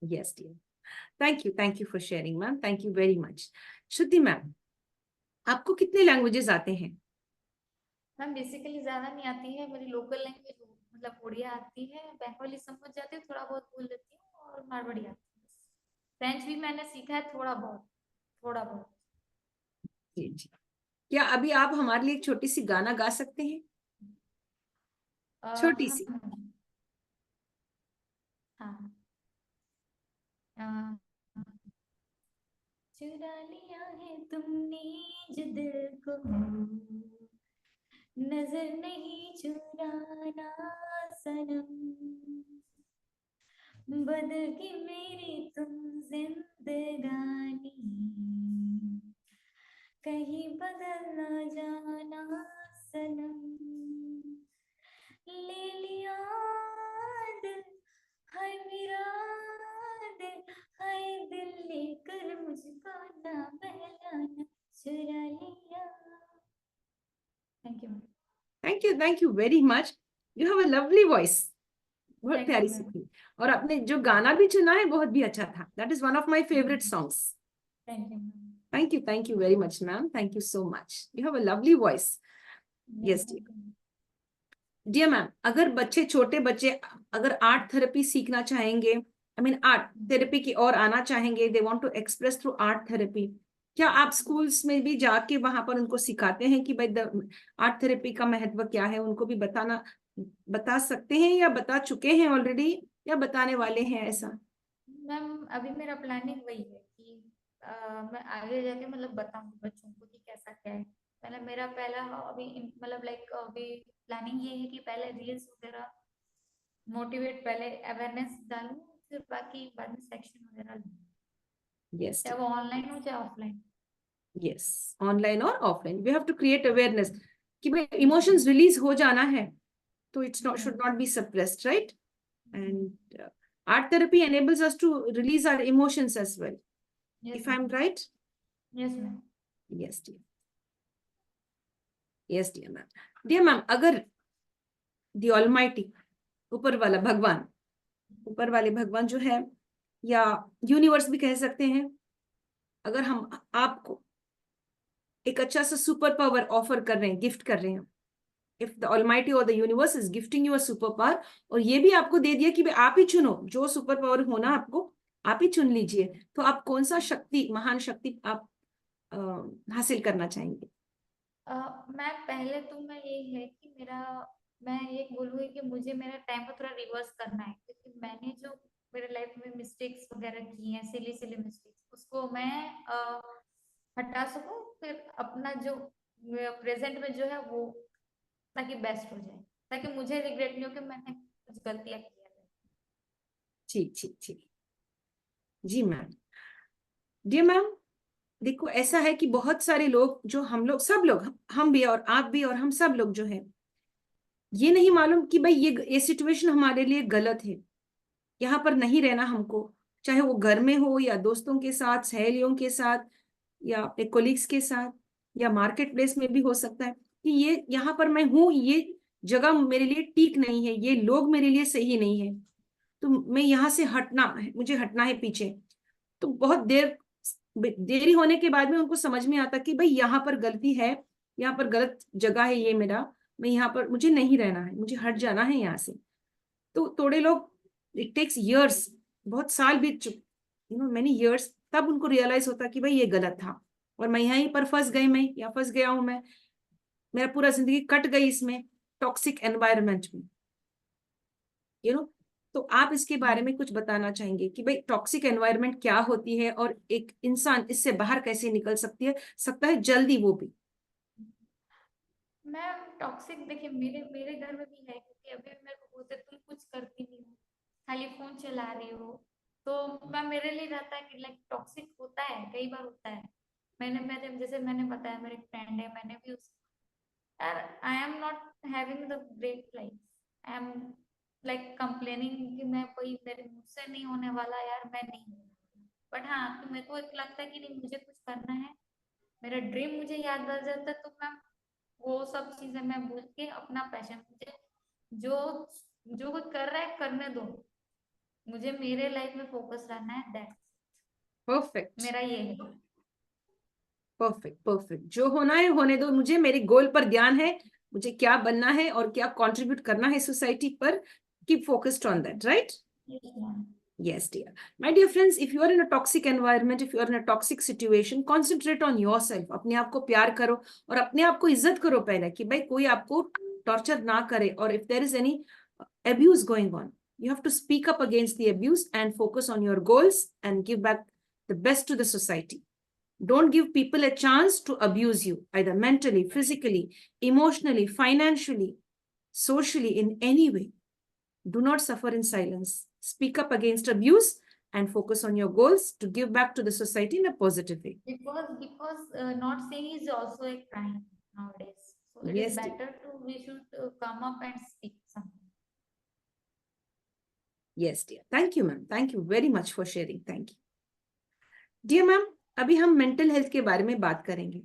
Yes dear. Thank you for sharing ma'am, thank you very much. Shruti ma'am, आपको कितने लैंग्वेजेस आते हैं? मैम बेसिकली ज्यादा नहीं आती है, मेरी लोकल लैंग्वेज मतलब उड़िया आती है, बंगाली समझ जाती है, थोड़ा बहुत बोल लेती हूँ, और मारवाड़ी आती है। फ्रेंच भी मैंने सीखा है थोड़ा बहुत, थोड़ा बहुत। जी जी, क्या अभी आप हमारे लिए एक छोटी सी गाना गा सकते हैं? छोटी सी। हाँ हाँ। चुरा लिया है तुमने जो दिल को, नजर नहीं चुराना सनम, बदल के मेरी तुम जिंदगानी, कहीं बदल न जाना सनम, ले लिया दिल, हाय मेरा दिल, हाय दिल लेकर मुझको ना बहलाना, चुरा लिया। Thank you. Thank you very much. You have a lovely voice, बहुत थैंक प्यारी यू सी मैम। थी। और आपने जो गाना भी चुना है बहुत भी अच्छा था। That is one of my favourite songs. Thank you ma'am. Thank you very much, ma'am. Thank you so much. You have a lovely voice. Yes, dear. Dear ma'am, अगर बच्चे छोटे बच्चे अगर आर्ट थेरेपी सीखना चाहेंगे, आई मीन आर्ट थेरेपी की ओर आना चाहेंगे, they want to express through art therapy, क्या आप स्कूल्स में भी जाके वहां पर उनको सिखाते हैं कि भाई आर्ट थेरेपी का महत्व क्या है? उनको भी बता सकते हैं या बता चुके हैं ऑलरेडी या बताने वाले हैं ऐसा? मैम अभी मेरा प्लानिंग वही है कि मैं आगे जाके मतलब बताऊंगी बच्चों को कि कैसा क्या है। पहले मेरा पहला अभी मतलब लाइक अभी प्लानिंग ये है कि पहले रील्स वगैरह मोटिवेट, पहले अवेयरनेस डालूं, फिर बाकी बाद में सेक्शन वगैरह लूं, यस चाहे वो ऑनलाइन हो चाहे ऑफलाइन। यस, ऑनलाइन और offline we have to create awareness कि भाई इमोशंस रिलीज हो जाना है, तो it's not should not be suppressed, right? And art therapy enables us to release our emotions as well, if I'm right. Yes ma'am. Yes dear, yes dear ma'am, अगर the almighty, ऊपर वाला भगवान, ऊपर वाले भगवान जो है या यूनिवर्स भी कह सकते हैं, अगर हम आपको एक अच्छा सा सुपर पावर ऑफर कर रहे हैं, गिफ्ट कर रहे हैं, इफ द ऑलमाइटी और the universe is gifting you a super power, और ये भी आपको दे दिया कि आप ही चुनो जो सुपर पावर होना आपको, आप ही चुन लीजिए, तो आप कौन सा शक्ति, महान शक्ति आप हासिल करना चाहेंगे? मैं पहले तो मैं यही है कि मैं ये बोलूँगी कि मुझे मेरा टाइम को थोड़ा रिवर्स करना है, क्योंकि मैंने जो मेरे लाइफ में मिस्टेक्स वगैरह की हैं, सिली सिली मिस्टेक्स, उसको मैं हटा सकूं, फिर अपना जो प्रेजेंट में जो है वो ताकि बेस्ट हो जाए, ताकि मुझे रिग्रेट नहीं हो कि मैंने कुछ गलतियां की है। ठीक ठीक ठीक, जी मैम। डियर मैम, देखो ऐसा है कि बहुत सारे लोग, जो हम लोग सब लोग, हम भी और आप भी और हम सब लोग जो है, ये नहीं मालूम कि भाई ये सिचुएशन हमारे लिए गलत है, यहाँ पर नहीं रहना हमको, चाहे वो घर में हो या दोस्तों के साथ, सहेलियों के साथ, या अपने कोलिग्स के साथ, या मार्केट प्लेस में भी हो सकता है कि ये यहाँ पर मैं हूँ, ये जगह मेरे लिए ठीक नहीं है, ये लोग मेरे लिए सही नहीं है, तो मैं यहाँ से हटना है, मुझे हटना है पीछे। तो बहुत देरी होने के बाद में उनको समझ में आता कि भाई यहाँ पर गलती है, यहाँ पर गलत जगह है ये मेरा, मैं यहाँ पर, मुझे नहीं रहना है, मुझे हट जाना है यहाँ से। तो थोड़े लोग, इट टेक्स इयर्स, बहुत साल बीत चुके, मेनी इयर्स, तब उनको रियलाइज होता कि भाई ये गलत था और मैं यहीं पर फंस गई, मैं या फंस गया हूं मैं, मेरा पूरा जिंदगी कट गई इसमें, टॉक्सिक एनवायरनमेंट में, यू नो। तो आप इसके बारे में कुछ बताना चाहेंगे कि भाई टॉक्सिक एनवायरनमेंट क्या होती है और एक इंसान इससे बाहर कैसे निकल सकता है जल्दी वो भी। मैम टॉक्सिक देखिए मेरे मेरे घर में भी है, क्योंकि अभी भी मेरे को बोलते तुम कुछ करती नहीं हो, खाली फोन चला रही हो। तो मैम मेरे लिए रहता है कि लाइक टॉक्सिक होता है, कई बार होता है। मैंने जैसे मैंने बताया, मेरी फ्रेंड है, मैंने भी उस यार I am not having the great life, I am like complaining कि मैं कोई मेरे मुझसे नहीं होने वाला यार, मैं नहीं। बट हाँ कि मेरे को एक लगता है कि नहीं मुझे कुछ करना है, मेरा ड्रीम मुझे याद आ जाता है, तो मैं वो सब चीजें मैं भूल के अपना पैशन, मुझे जो जो कोई कर रहा है करने दो, मुझे मेरे लाइफ में फोकस रहना है, दैट परफेक्ट, मेरा ये है। परफेक्ट, परफेक्ट, जो होना है होने दो, मुझे मेरे गोल पर ध्यान है, मुझे क्या बनना है और क्या कंट्रीब्यूट करना है सोसाइटी पर, keep focused on that, right? Yes, ma'am. Yes, dear. My dear friends, if you are in a toxic environment, if you are in a toxic situation, concentrate on yourself. अपने आप को प्यार करो और अपने आप को इज्जत करो पहले, कि भाई कोई आपको टॉर्चर ना करे, और if there is any abuse going on, you have to speak up against the abuse and focus on your goals and give back the best to the society. Don't give people a chance to abuse you, either mentally, physically, emotionally, financially, socially, in any way. Do not suffer in silence. Speak up against abuse and focus on your goals to give back to the society in a positive way. Because not saying is also a crime nowadays. So it is Yes, dear. better to we should come up and speak something. Yes, dear. Thank you, ma'am. Thank you very much for sharing. Thank you. Dear ma'am, अभी हम मेंटल हेल्थ के बारे में बात करेंगे।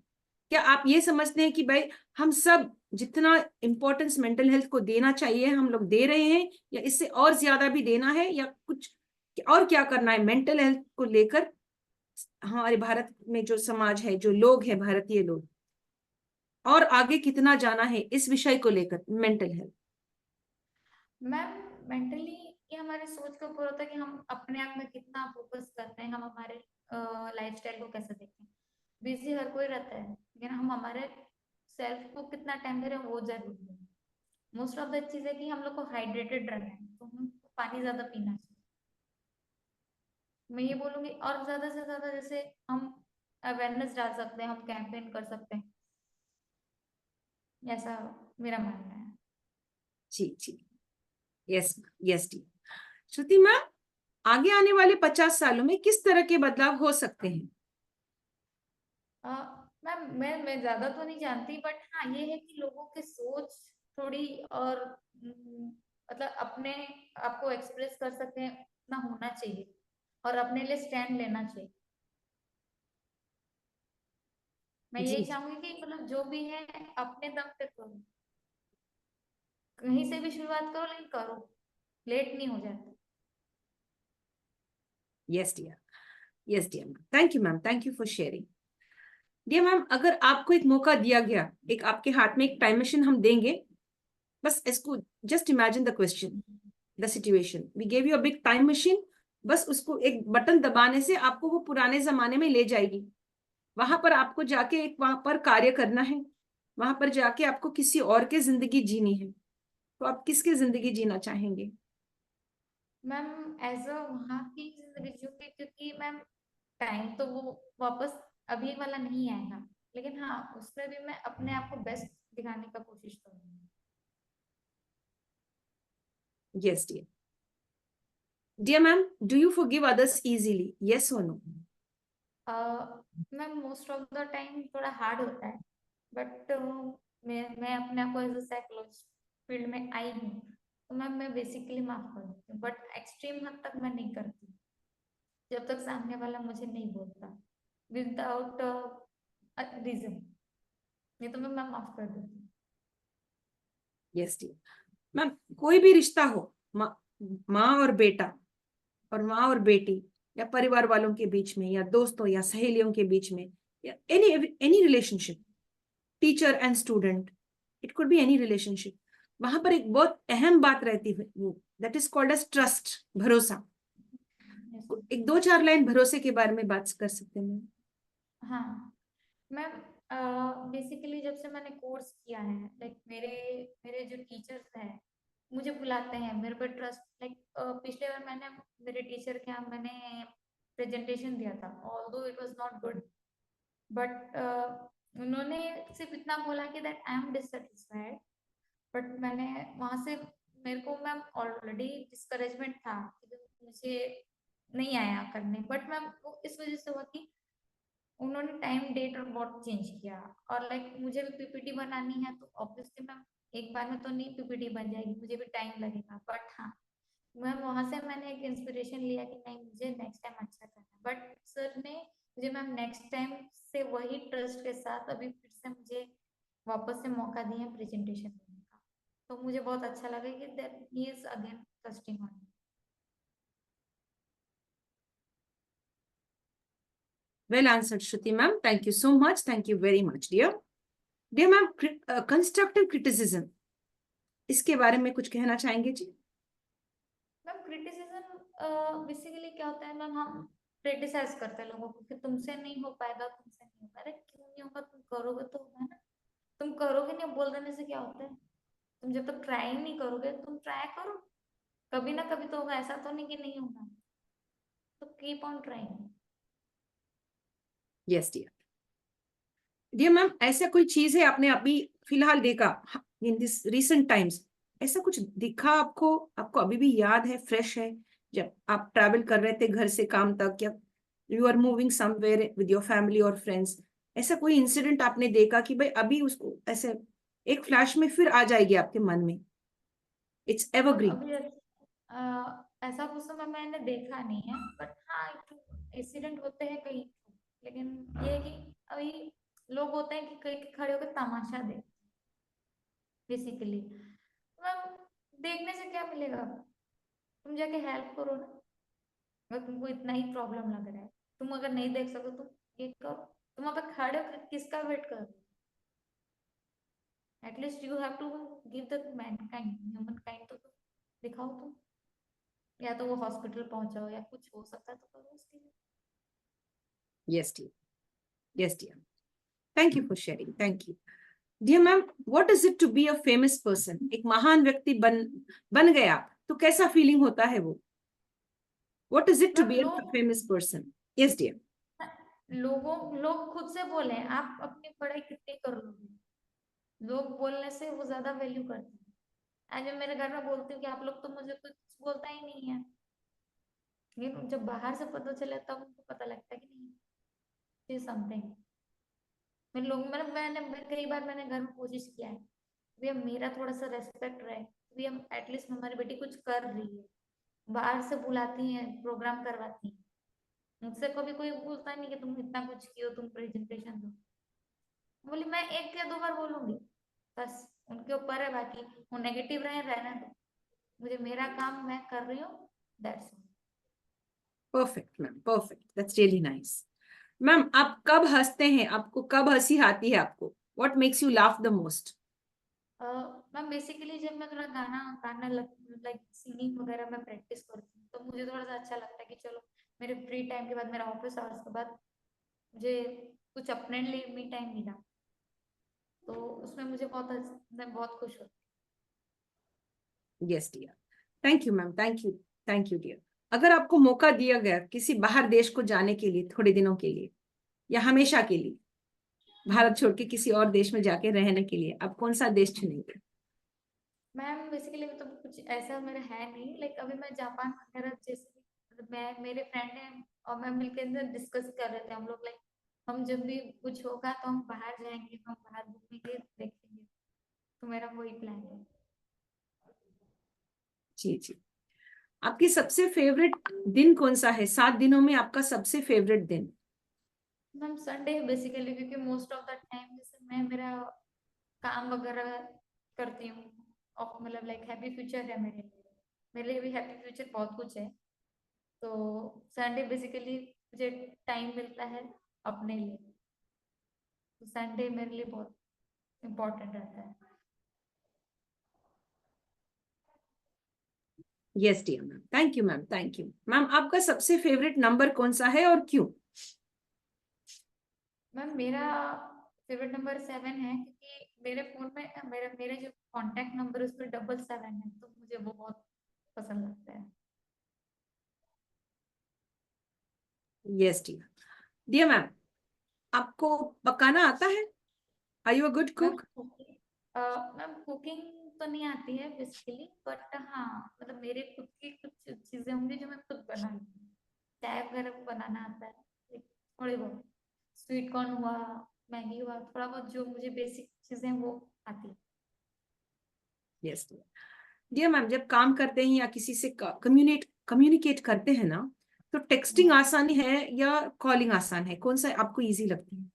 क्या आप ये समझते हैं कि भाई हम सब जितना इंपॉर्टेंस मेंटल हेल्थ को देना चाहिए हम लोग दे रहे हैं, या इससे और ज्यादा भी देना है, या कुछ और क्या करना है मेंटल हेल्थ को लेकर, हमारे भारत में जो समाज है, जो लोग हैं, भारतीय लोग, और आगे कितना जाना है इस विषय को लेकर, मेंटल हेल्थ? मैम मेंटली ये हमारे सोच के ऊपर होता है कि हम अपने आप में कितना फोकस करते हैं, हम हमारे लाइफस्टाइल को कैसे देखते हैं। बिजी हर कोई रहता है, लेकिन हम हमारे सेल्फ को कितना टाइम दे रहे हैं वो जरूरी है। मोस्ट ऑफ द चीज है कि हम लोग को हाइड्रेटेड रहना है, तो हमको पानी ज्यादा पीना चाहिए। मैं ये बोलूंगी, और ज्यादा से ज्यादा जैसे हम अवेयरनेस डाल सकते हैं, हम कैंपेन कर सकते हैं, ऐसा मेरा मानना है। जी जी, यस, यस डी। श्रुति मैम, आगे आने वाले 50 सालों में किस तरह के बदलाव हो सकते हैं? मैम मैं ज्यादा तो नहीं जानती, बट हाँ ये है कि लोगों की सोच थोड़ी और मतलब अपने आपको एक्सप्रेस कर सकते हैं उतना होना चाहिए, और अपने लिए स्टैंड लेना चाहिए। मैं जी यही चाहूंगी कि मतलब जो भी है अपने दम पे करो, कहीं से भी शुरुआत करो, लेकिन करो, लेट नहीं हो जाता। Yes dear, yes dear ma'am, thank you ma'am, thank you for sharing. Dear ma'am, अगर आपको एक मौका दिया गया, एक आपके हाथ में एक टाइम मशीन हम देंगे, बस इसको just imagine the question, the situation, we gave you a big time machine, बस उसको एक बटन दबाने से आपको वो पुराने जमाने में ले जाएगी, वहां पर आपको जाके एक वहां पर कार्य करना है, वहां पर जाके आपको किसी और के जिंदगी जीनी है, तो आप किसकी जिंदगी जीना चाहेंगे? मैम एज अ वहाँ की जिंदगी जीऊंगी, क्योंकि मैम टाइम तो वो वापस अभी वाला नहीं आएगा, लेकिन हाँ उसमें भी मैं अपने आप को बेस्ट दिखाने का कोशिश करूंगी। Yes, dear. Dear ma'am, do you forgive others easily? Yes or no? Ma'am most of the time थोड़ा हार्ड होता है, बट मैं अपने आप को एज अ साइकोलॉजिस्ट फील्ड में आई हूँ, तो मैम मैं बेसिकली माफ कर देती हूँ, बट एक्सट्रीम हद तक मैं नहीं करती। जब तक सामने वाला मुझे नहीं बोलता विदाउट रीजन, नहीं तो मैं माफ कर देती हूँ। Yes dear. मैम कोई भी रिश्ता हो, माँ माँ और बेटा, और माँ और बेटी, या परिवार वालों के बीच में, या दोस्तों या सहेलियों के बीच में, या any relationship, teacher and student, it could be any relationship, वहां पर एक बहुत अहम बात रहती है, वो that is called as trust, भरोसा। Yes. एक दो चार लाइन भरोसे के बारे में बात कर सकते हैं। हाँ मैम, बेसिकली जब से मैंने कोर्स किया है, लाइक मेरे मेरे जो टीचर्स हैं मुझे बुलाते हैं, मेरे पर ट्रस्ट, लाइक पिछले बार मैंने मेरे टीचर के यहाँ मैंने प्रेजेंटेशन दिया था, although it was not good, but उन्होंने सिर्फ इतना बोला कि that I am dissatisfied, but मैंने वहां से, मेरे को मैम ऑलरेडी डिस्करेजमेंट था कि मुझे नहीं आया करने, बट मैम वो इस वजह से हुआ कि उन्होंने टाइम डेट और बहुत चेंज किया, और लाइक मुझे भी पीपीटी बनानी है तो ऑब्वियसली मैम एक बार में तो नहीं पीपीटी बन जाएगी, मुझे भी टाइम लगेगा, बट हाँ मैम वहां से मैंने एक इंस्पिरेशन लिया कि नहीं मुझे नेक्स्ट टाइम अच्छा करना है, बट सर ने मुझे मैम नेक्स्ट टाइम से वही ट्रस्ट के साथ अभी फिर से मुझे वापस से मौका दिया प्रेजेंटेशन देने का, तो मुझे बहुत अच्छा लगा कि that he is again trusting on me. Well answered Shruti ma'am, thank you so much, thank you very much dear. Dear ma'am, constructive criticism, इसके बारे में कुछ कहना चाहेंगे जी? मैम क्रिटिसिज्म बेसिकली क्या होता है मैम, हम क्रिटिसाइज करते हैं लोगों को कि तुमसे नहीं हो पाएगा, तुमसे नहीं हो पाएगा, क्यों नहीं होगा, तुम करोगे तो होगा ना, तुम करोगे नहीं, बोल देने से क्या होता है, तुम जब तक ट्राई नहीं करोगे, तुम ट्राई करो, कभी ना कभी तो होगा, ऐसा तो नहीं कि नहीं होगा, तो keep on trying. Yes dear. Dear ma'am, ऐसा कोई चीज है आपने अभी फिलहाल देखा इन दिस रिसेंट टाइम्स, ऐसा कुछ दिखा आपको, आपको अभी भी याद है, फ्रेश है, जब आप ट्रैवल कर रहे थे घर से काम तक, या you are moving somewhere with your family और फ्रेंड्स, ऐसा कोई इंसिडेंट आपने देखा कि भाई अभी उसको ऐसे एक फ्लैश में फिर आ जाएगी आपके मन में, इट्स मैम एवरग्रीन? अभी ऐसा कुछ तो मैम मैंने देखा नहीं है, बट हाँ इंसिडेंट होते हैं कहीं, लेकिन ये है कि अभी लोग होते हैं कि कहीं खड़े होकर तमाशा देख, बेसिकली मैम देखने से क्या मिलेगा, तुम जाके हेल्प करो ना, अगर तुमको इतना ही प्रॉब्लम लग रहा है, तुम अगर नहीं देख सको तुम ये करो, तुम वहां पे खड़े हो किसका वेट कर रहे हो, at least you have to give the mankind human kind तो दिखाओ तुम, या तो वो हॉस्पिटल पहुंचाओ या कुछ हो सकता है तो करो उसके लिए। Yes dear, yes dear, thank you for sharing, thank you. Dear ma'am, what is it to be a famous person? एक महान व्यक्ति बन गया तो कैसा फीलिंग होता है वो? What is it to ma'am be a log famous person? Yes dear. लोग खुद से बोले आप अपनी पढ़ाई कितनी कर लोगे, लोग बोलने से वो ज्यादा वैल्यू करते हैं। आज मैं मेरे घर में बोलती हूँ कि आप लोग तो मुझे कुछ बोलता ही नहीं है, लेकिन जब बाहर से पता चले तब उनको पता लगता है कि नहीं समथिंग। कई बार मैंने घर में कोशिश किया है, भैया मेरा थोड़ा सा रेस्पेक्ट रहे, भैया एटलीस्ट हमारी बेटी कुछ कर रही है, बाहर से बुलाती हैं प्रोग्राम करवाती हैं, मुझसे कभी कोई बोलता नहीं कि तुम इतना कुछ कियो, तुम प्रेजेंटेशन दो, बोली मैं एक या दो बार बोलूंगी, बस उनके ऊपर है, बाकी वो नेगेटिव रहे रहना दो, मुझे मेरा काम मैं कर रही हूँ, that's all. Perfect ma'am, perfect, that's really nice. Ma'am, आप कब हंसते हैं? आपको कब हंसी आती है आपको? What makes you laugh the most? Ma'am basically जब मैं थोड़ा गाना गाना लाइक सिंगिंग वगैरह मैं प्रैक्टिस करती हूँ तो मुझे थोड़ा सा अच्छा लगता है कि चलो मेरे फ्री टाइम के बाद, मेरा ऑफिस आवर्स के बाद मुझे कुछ अपने लिए मी टाइम मिला, तो उसमें मुझे मैं बहुत खुश होती yes dear, thank you ma'am, thank you, thank you dear. अगर आपको मौका दिया गया किसी बाहर देश को जाने के लिए थोड़े दिनों के लिए, या हमेशा के लिए भारत छोड़ के किसी और देश में जाके रहने के लिए, आप कौन सा देश चुनेंगे? हूँ। मैम बेसिकली तो कुछ ऐसा मेरा है नहीं, लाइक अभी मैं जापान वगैरह जैसे मतलब मैं मेरे फ्रेंड हैं और मैं मिलकर डिस्कस कर रहे थे हम लोग, लाइक हम जब भी कुछ होगा तो हम बाहर जाएंगे, हम बाहर घूमेंगे देखेंगे, तो मेरा वही प्लान है। जी जी। आपकी सबसे फेवरेट दिन कौन सा है? 7 दिनों में आपका सबसे फेवरेट दिन? मैम संडे बेसिकली, क्योंकि मोस्ट ऑफ द टाइम जैसे मैं मेरा काम वगैरह करती हूँ, और मतलब लाइक हैप्पी फ्यूचर है मेरे लिए भी हैप्पी फ्यूचर बहुत कुछ है। तो संडे बेसिकली मुझे टाइम मिलता है अपने लिए, तो संडे मेरे लिए बहुत इम्पोर्टेंट रहता है। Yes dear ma'am, thank you ma'am, thank you ma'am. आपका सबसे फेवरेट नंबर कौन सा है और क्यों? मैम मेरा फेवरेट नंबर 7 है, क्योंकि मेरे फोन में मेरे मेरे जो कॉन्टेक्ट नंबर उस पर 777 है, तो मुझे वो बहुत पसंद लगता है। Yes dear. डियर मैम, आपको पकाना आता है? Are you a good ma'am cook? Ma'am cooking तो नहीं आती है बेसिकली, बट हाँ मतलब मेरे खुद की कुछ चीजें होंगी जो मैं खुद बना लूँगी। चाय वगैरह बनाना आता है, like, थोड़े बहुत स्वीट कॉर्न हुआ, मैगी हुआ, थोड़ा बहुत जो मुझे बेसिक चीजें वो आती है। Yes dear. डियर मैम, जब काम करते हैं या किसी से कम्युनिकेट करते हैं ना, तो टेक्सटिंग आसान है या कॉलिंग आसान है? कौन सा आपको इजी लगती है?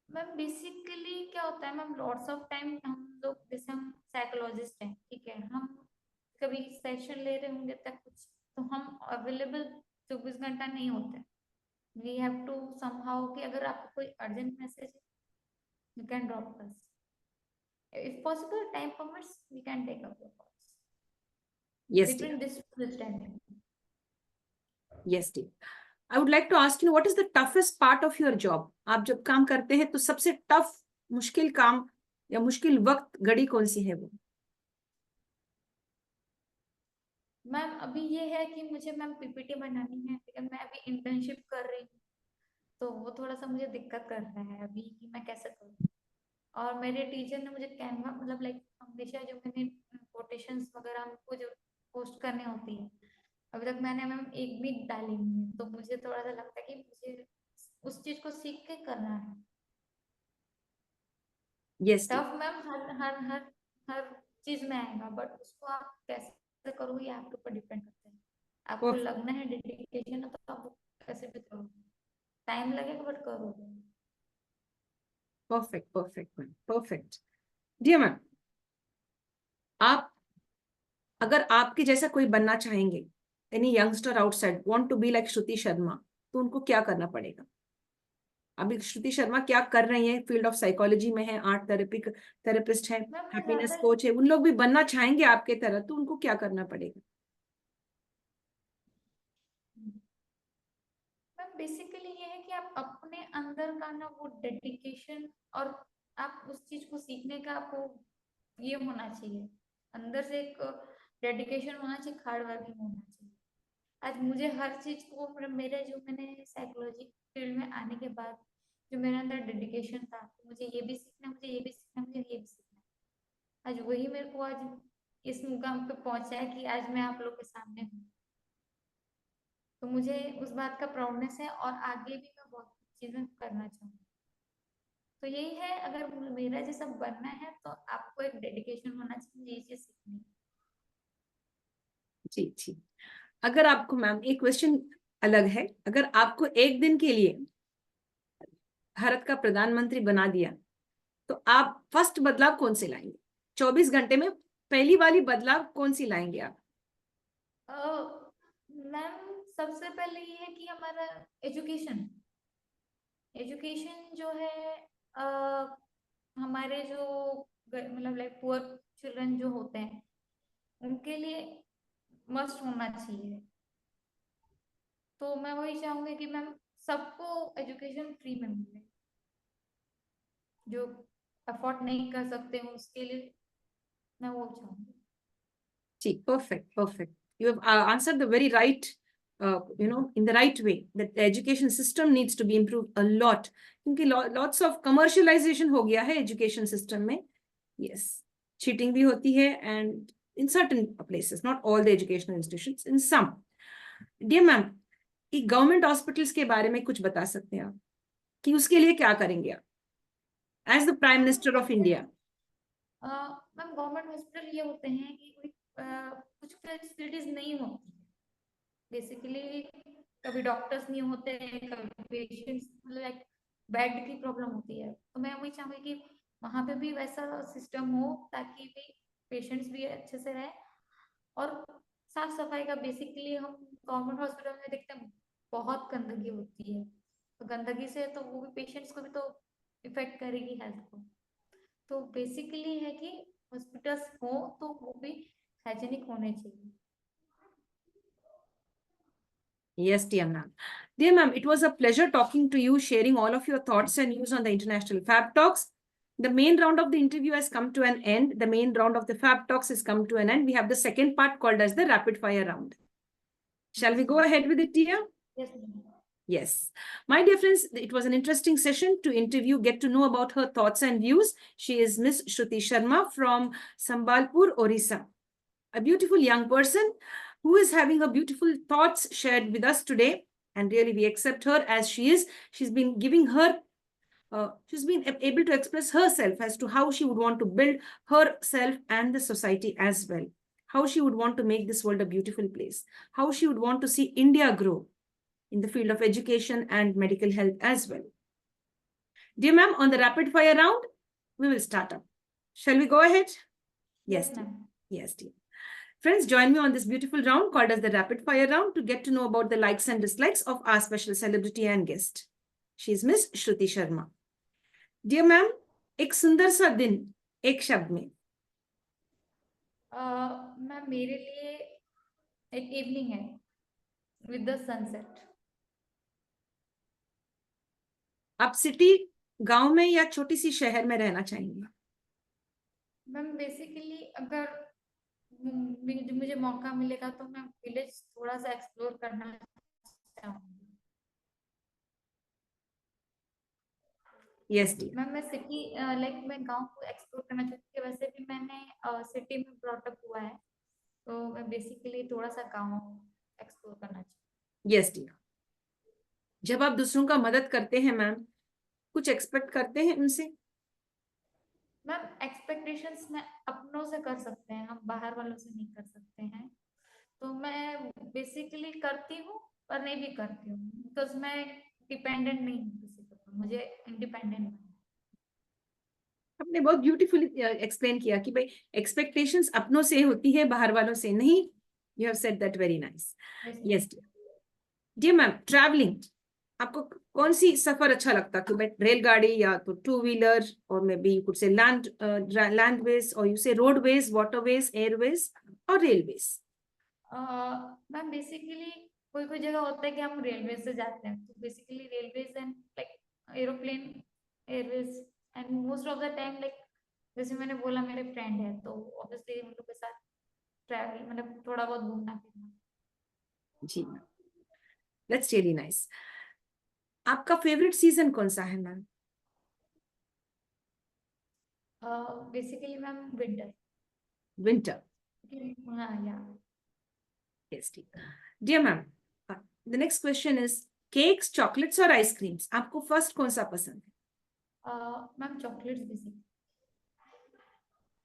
मैम बेसिकली क्या होता है मैम, लॉट्स ऑफ टाइम हम लोग जैसे हम साइकोलॉजिस्ट हैं, ठीक है, हम कभी सेशन ले रहे होंगे तक कुछ, तो हम अवेलेबल 24 घंटा नहीं होते। वी हैव टू समहाउ कि अगर आपको कोई अर्जेंट मैसेज है, you can drop us, if possible time permits we can take up your calls yes dear, between this timing. Yes dear. I would like to ask you, what is the toughest part of your job? आप जब काम करते हैं तो सबसे टफ, मुश्किल काम या मुश्किल वक्त घड़ी कौन सी है वो? मैम अभी ये है कि मुझे मैम पीपीटी बनानी है, लेकिन मैं अभी इंटर्नशिप कर रही हूँ, तो वो थोड़ा सा मुझे दिक्कत कर रहा है अभी कि मैं कैसे करूँ। और मेरे टीचर ने मुझे कैनवा मतलब लाइक हमेशा जो मैंने कोटेशंस वगैरह हमको जो पोस्ट करने होती है, अभी तक मैंने मैम एक भी डाली नहीं है, तो मुझे थोड़ा सा लगता है कि मुझे उस चीज को सीख के करना है। Yes dear. टफ मैम हर हर हर हर चीज में आएगा, बट उसको आप कैसे करोगे ये आपके ऊपर डिपेंड करता है। आपको लगना है, डेडिकेशन है, तो आप वो कैसे भी करोगे, टाइम लगेगा बट करोगे। Perfect, perfect ma'am, perfect. Dear ma'am, आप अगर आपके जैसा कोई बनना चाहेंगे, any youngster outside want to be like Shruti Sharma, तो उनको क्या करना पड़ेगा? अभी श्रुति शर्मा क्या कर रही है? फील्ड ऑफ साइकोलॉजी में है, आर्ट थेरेपिस्ट है, मैम मैं हैप्पीनेस ज्यादा कोच है। उन लोग भी बनना चाहेंगे आपके तरह, तो उनको क्या करना पड़ेगा? मैम बेसिकली ये है कि आप अपने अंदर का ना वो डेडिकेशन, और आप उस चीज को सीखने का आपको ये होना चाहिए, अंदर से एक डेडिकेशन होना चाहिए, हार्ड वर्किंग होना चाहिए। आज मुझे हर चीज को मेरे जो मैंने साइकोलॉजी फील्ड में आने के बाद जो मेरे अंदर डेडिकेशन था, मुझे ये भी सीखना, मुझे ये भी सीखना, मुझे ये भी सीखना, आज वही मेरे को आज इस मुकाम पे पहुंचा है कि आज मैं आप लोग के सामने हूँ। तो मुझे उस बात का प्राउडनेस है, और आगे भी मैं बहुत चीजें करना चाहूँगी। तो यही है, अगर मेरा जैसा बनना है तो आपको एक डेडिकेशन होना चाहिए, ये चीज सीखनी है। जी जी। अगर आपको मैम, एक क्वेश्चन अलग है, अगर आपको एक दिन के लिए भारत का प्रधानमंत्री बना दिया, तो आप फर्स्ट बदलाव कौन से लाएंगे? 24 घंटे में पहली वाली बदलाव कौन सी लाएंगे आप? मैम सबसे पहले ये है कि हमारा एजुकेशन एजुकेशन जो है, अ, हमारे जो मतलब लाइक पुअर चिल्ड्रन जो होते हैं, उनके लिए मस्ट होना चाहिए। तो मैं वही चाहूंगी कि मैम सबको एजुकेशन फ्री में मिले, जो अफोर्ड नहीं कर सकते हैं उसके लिए मैं वो चाहूंगी। जी, perfect, perfect. You have answered the very right, in the right way, that the education system needs to be improved a lot. क्योंकि lots of commercialization हो गया है education system में. Yes, cheating भी होती है, and in certain places, not all the educational institutions, in some. Dear ma'am, ये गवर्नमेंट हॉस्पिटल्स के बारे में कुछ बता सकते हैं आप, कि उसके लिए क्या करेंगे आप as the prime ma'am minister of India? Ma'am government hospital ये होते हैं कि कोई कुछ फैसिलिटीज नहीं होती बेसिकली। कभी डॉक्टर्स नहीं होते, कभी पेशेंट्स, मतलब लाइक बेड की प्रॉब्लम होती है। तो मैं वही चाहूंगी कि वहां पे भी वैसा सिस्टम हो ताकि भी पेशेंट्स भी अच्छे से रहे। और साफ सफाई का बेसिकली हम गवर्नमेंट हॉस्पिटल में देखते हैं बहुत गंदगी होती है। तो गंदगी से तो वो भी पेशेंट्स को भी तो इफेक्ट करेगी, हेल्थ को। तो बेसिकली है कि हॉस्पिटल्स हो तो वो भी हाइजीनिक होने चाहिए। Yes, dear ma'am. Dear ma'am, it was a pleasure talking to you, sharing all of your thoughts and views on the International Fab Talks. The main round of the interview has come to an end. The main round of the Fab Talks has come to an end. We have the second part called as the rapid fire round. Shall we go ahead with it, dear? Yes, ma'am. Yes. My dear friends, it was an interesting session to interview, get to know about her thoughts and views. She is Miss Shruti Sharma from Sambalpur, Orissa. A beautiful young person who is having her beautiful thoughts shared with us today. And really, we accept her as she is. She's been giving her, she's been able to express herself as to how she would want to build herself and the society as well. How she would want to make this world a beautiful place. How she would want to see India grow in the field of education and medical health as well. Dear ma'am, on the rapid fire round, we will start up. Shall we go ahead? Yes, dear. Ma'am. Yes, dear. Friends, join me on this beautiful round called as the rapid fire round to get to know about the likes and dislikes of our special celebrity and guest. She is Miss Shruti Sharma. Dear ma'am, एक सुंदर सा दिन एक शब्द में. मैम मेरे लिए एक इवनिंग है विद द सनसेट। आप सिटी, गांव में या छोटी सी शहर में रहना चाहेंगे? मैम बेसिकली अगर मुझे मौका मिलेगा तो मैं विलेज थोड़ा सा एक्सप्लोर करना चाहूंगी। Yes, dear. मैम मैं सिटी लाइक मैं गांव को एक्सप्लोर करना चाहती हूँ। वैसे भी मैंने सिटी में ब्रॉटअप हुआ है, तो मैं बेसिकली थोड़ा सा गांव एक्सप्लोर करना चाहती हूँ। Yes, dear. जब आप दूसरों का मदद करते हैं मैम, कुछ एक्सपेक्ट करते हैं उनसे? मैम एक्सपेक्टेशंस में अपनों से कर सकते हैं, हम बाहर वालों से नहीं कर सकते हैं। तो मैं बेसिकली करती हूँ पर नहीं भी करती हूँ, बिकॉज मैं डिपेंडेंट नहीं हूँ किसी के ऊपर, मुझे इंडिपेंडेंट। आपने बहुत ब्यूटीफुली एक्सप्लेन किया कि भाई एक्सपेक्टेशंस अपनों से होती है, बाहर वालों से नहीं. You have said that very nice. Yes dear. Dear ma'am, travelling आपको कौन सी सफर अच्छा लगता कि भाई रेलगाड़ी या तो टू व्हीलर, और may be you could say लैंडवेज, और यू से रोडवेज, वाटरवेज, एयरवेज और रेलवेज? मैम बेसिकली कोई कोई जगह होता है कि हम रेलवे से जाते हैं, तो basically railways and like aeroplane, Airways and most of the time like जैसे मैंने बोला मेरे फ्रेंड है तो ऑब्वियसली उन लोग के साथ ट्रैवल मतलब थोड़ा बहुत घूमना फिरना। जी मैम, दैट्स रियली नाइस. आपका फेवरेट सीजन कौन सा है ma'am? Basically ma'am winter. Winter. हाँ या Yes, dear ma'am, the next question is cakes, chocolates और आइसक्रीम्स, आपको फर्स्ट कौन सा पसंद है? Ma'am chocolates basically.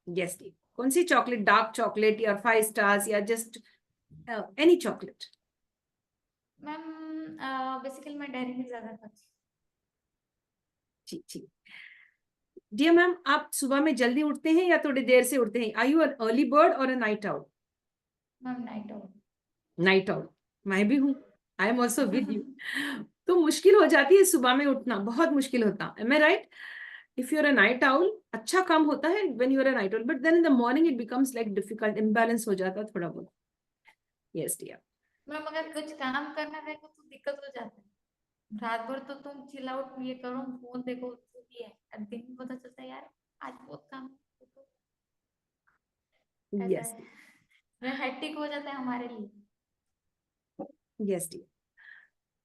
Yes, dear. कौन सी चॉकलेट? डार्क चॉकलेट या 5 स्टार्स या just any chocolate? Ma'am basically मैं डेयरी मिल्क ज्यादा खाती हूँ। जी जी. डियर मैम, आप सुबह में जल्दी उठते हैं या थोड़ी देर से उठते हैं? Are you an early bird और a night owl? Ma'am night out. Night owl. मैं भी हूँ. I am also with you. तो मुश्किल हो जाती है सुबह में उठना, बहुत मुश्किल होता है. Am I right? If you're a night owl, अच्छा काम होता है when you're a night owl, but then in the morning it becomes like difficult, imbalance हो जाता है थोड़ा बहुत. Yes, dear. मैम अगर कुछ काम करना रहेगा तो दिक्कत हो जाता है। रात भर तो तुम चिल आउट ये करो, फोन देखो, जो भी है, और दिन में पता चलता है यार आज बहुत काम है, तो ऐसा Yes, है। वह हेक्टिक हो जाता है हमारे लिए। yes, dear.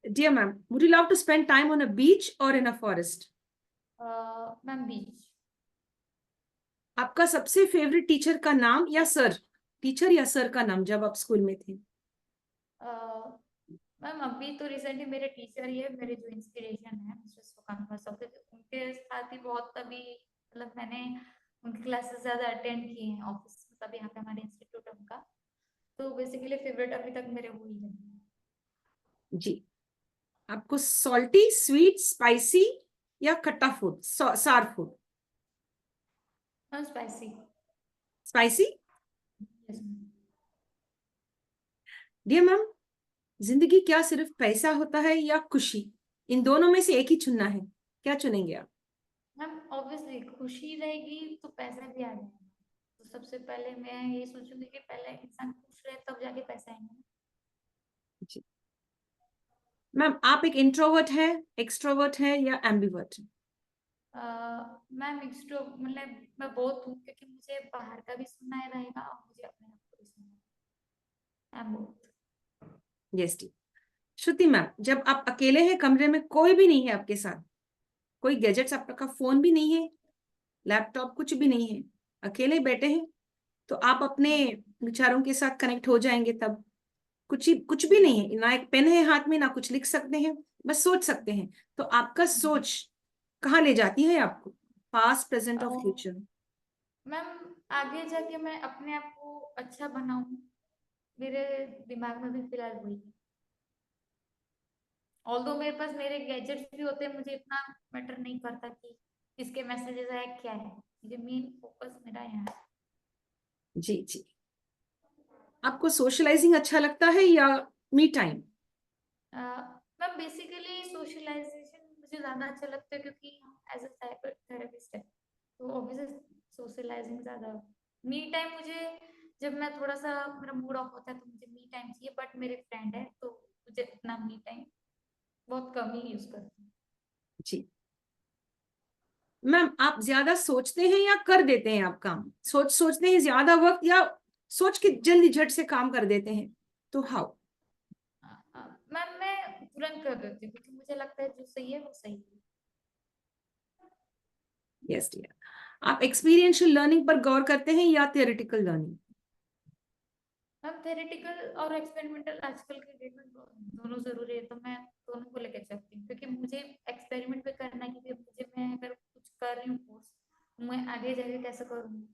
Dear ma'am, would you love to spend time on a beach or in a forest? Ma'am beach. आपका सबसे फेवरेट टीचर का नाम या सर, टीचर या सर का नाम जब आप स्कूल में थे? मैम अभी तो रिसेंटली मेरे टीचर ही है, मेरे जो इंस्पिरेशन है मिस्टर सुकांत बसव, उनके साथ ही बहुत अभी मतलब मैंने उनकी क्लासेस ज्यादा अटेंड की हैं ऑफिस, मतलब यहाँ पे हमारे इंस्टीट्यूट उनका, तो बेसिकली फेवरेट अभी तक मेरे वही है। जी, आपको सॉल्टी, स्वीट, स्पाइसी या खट्टा food, sour food? Spicy. Spicy. Yes ma'am. Dear ma'am, जिंदगी क्या सिर्फ पैसा होता है या खुशी? इन दोनों में से एक ही चुनना है, क्या चुनेंगे आप? मैम ऑब्वियसली खुशी रहेगी तो पैसा भी आ जाएगा। तो सबसे पहले मैं ये सोचूंगी कि पहले इंसान खुश रहे तब जाके पैसा आएंगे। जी मैम, आप एक इंट्रोवर्ट है, एक्सट्रोवर्ट है या एम्बिवर्ट है? मैम एक्स्ट्रो मतलब मैं बहुत हूँ, क्योंकि मुझे बाहर का भी सुनना है रहेगा और मुझे अपने आप को भी सुनना है। I am both. Yes D. Shruti ma'am, जब आप अकेले हैं, कमरे में कोई भी नहीं है आपके साथ, कोई गैजेट्स, आपका फोन भी नहीं है, लैपटॉप कुछ भी नहीं है, अकेले बैठे हैं, तो आप अपने विचारों के साथ कनेक्ट हो जाएंगे तब? कुछ भी नहीं है, ना एक पेन है हाथ में, ना कुछ लिख सकते हैं, बस सोच सकते हैं। तो आपका सोच कहाँ ले जाती है आपको, पास्ट, प्रेजेंट और फ्यूचर? मैम आगे जाके मैं अपने आप को अच्छा बनाऊं, मेरे दिमाग में भी फिलहाल वही है। ऑल्दो मेरे पास मेरे गैजेट्स भी होते हैं, मुझे इतना मैटर नहीं करता कि किसके मैसेजेस आए क्या है, मुझे मेन फोकस मेरा यहाँ है। जी जी। आपको सोशलाइजिंग अच्छा लगता है या me time? Ma'am basically socialisation मुझे ज्यादा अच्छा लगता है, क्योंकि एज अ साइकोथेरेपिस्ट है तो ऑब्वियसली सोशलाइजिंग ज्यादा। मी टाइम मुझे, जब मैं थोड़ा सा मेरा मूड ऑफ होता है तो मुझे मी टाइम चाहिए, बट मेरे फ्रेंड है तो मुझे इतना मी टाइम बहुत कम ही यूज करती हूँ। जी मैम, आप ज्यादा सोचते हैं या कर देते हैं आप काम? सोचते हैं ज्यादा वक्त, या सोच के जल्दी झट से काम कर देते हैं, तो हाउ? मैम मैं तुरंत कर देती हूँ, क्योंकि मुझे लगता है जो सही है वो सही है। Yes dear. आप एक्सपीरियंशियल लर्निंग पर गौर करते हैं या थियोरेटिकल लर्निंग? मैम थेरेटिकल और एक्सपेरिमेंटल आजकल के डेट में दोनों जरूरी है, तो मैं दोनों को लेकर चलती हूँ, क्योंकि मुझे एक्सपेरिमेंट भी करना है, क्योंकि मुझे, मैं अगर कुछ कर रही हूँ कोर्स, मैं आगे जाके कैसे करूँगी,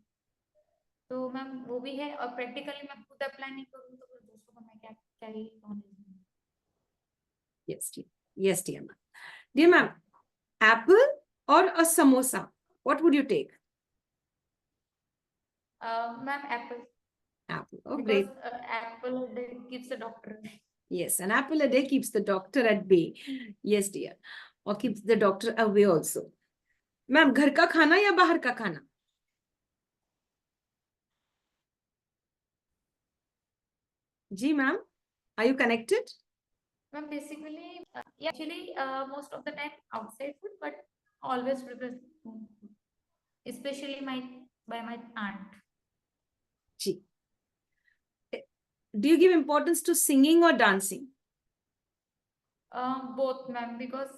तो मैम वो भी है। और प्रैक्टिकली मैं खुद अप्लाई नहीं करूँ तो फिर दूसरों को मैं क्या क्या ही नॉलेज दूंगी। Yes dear, yes dear ma'am. Dear ma'am, apple और a samosa, what would you take? Ma'am apple, Apple. Oh, because great. Apple keeps a doctor. Yes, an apple a day keeps the doctor at bay. Yes, dear. Or keeps the doctor away also. Ma'am, घर का खाना या बाहर का खाना? जी ma'am, are you connected? Ma'am basically actually most of the time outside food, but always prefer home food, especially my by my aunt. जी। Do you give importance to singing or dancing? Both, ma'am, because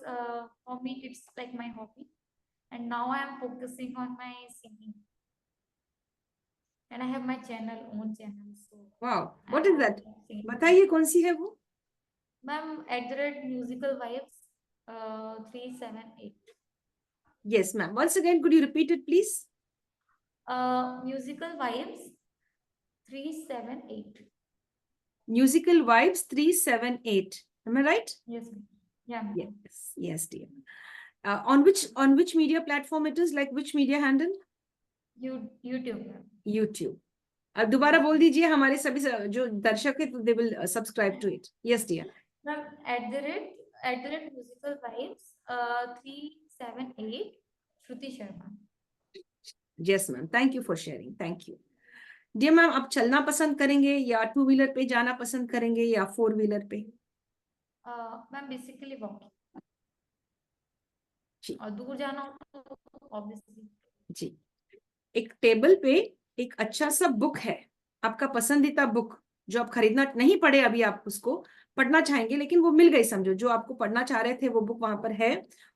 for me it's like my hobby, and now I am focusing on my singing, and I have my channel, own channel, so Wow, I what is am that? singing. बताइए कौन सी है वो? Ma'am, at the rate musical vibes, 378. Yes, ma'am. Once again, could you repeat it, please? Musical vibes 378. Musical Vibes 378. Am I right? Yes, ma'am. Yeah, ma'am. Yes, yes, dear. On which media platform it is? Like which media handle? YouTube, ma'am. YouTube. अब दोबारा बोल दीजिए, हमारे सभी जो दर्शक है, they will subscribe to it. Yes dear. Ma'am, at the rate musical vibes, 378, Shruti Sharma. Yes ma'am, thank you for sharing, thank you. Dear ma'am, आप चलना पसंद करेंगे या टू व्हीलर पे जाना पसंद करेंगे या फोर व्हीलर पे? मैम बेसिकली वॉकिंग, जी और दूर जाना हो तो ऑब्वियसली। जी. एक टेबल पे एक अच्छा सा बुक है, आपका पसंदीदा बुक, जो आप खरीदना नहीं पड़े अभी, आप उसको पढ़ना चाहेंगे, लेकिन वो मिल गई, समझो जो आपको पढ़ना चाह रहे थे वो बुक वहां पर है,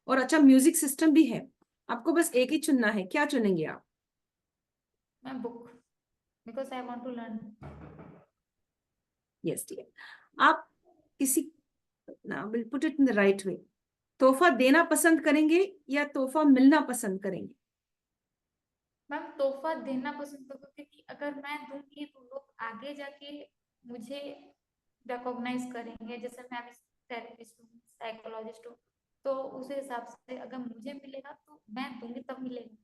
और अच्छा म्यूजिक सिस्टम भी है, आपको बस एक ही चुनना है, क्या चुनेंगे आप? Ma'am book, because I want to learn. Yes dear. आप किसी, will put it in the right way, तोहफा देना पसंद करेंगे या तोहफा मिलना पसंद करेंगे? मैम तोहफा देना पसंद करूँ, क्योंकि अगर मैं दूंगी तो लोग आगे जाके मुझे रिकॉग्नाइज करेंगे, जैसे मैं अभी थेरेपिस्ट हूँ, साइकोलॉजिस्ट हूँ, तो उस हिसाब से अगर मुझे मिलेगा तो मैं दूंगी तब मिलेगा,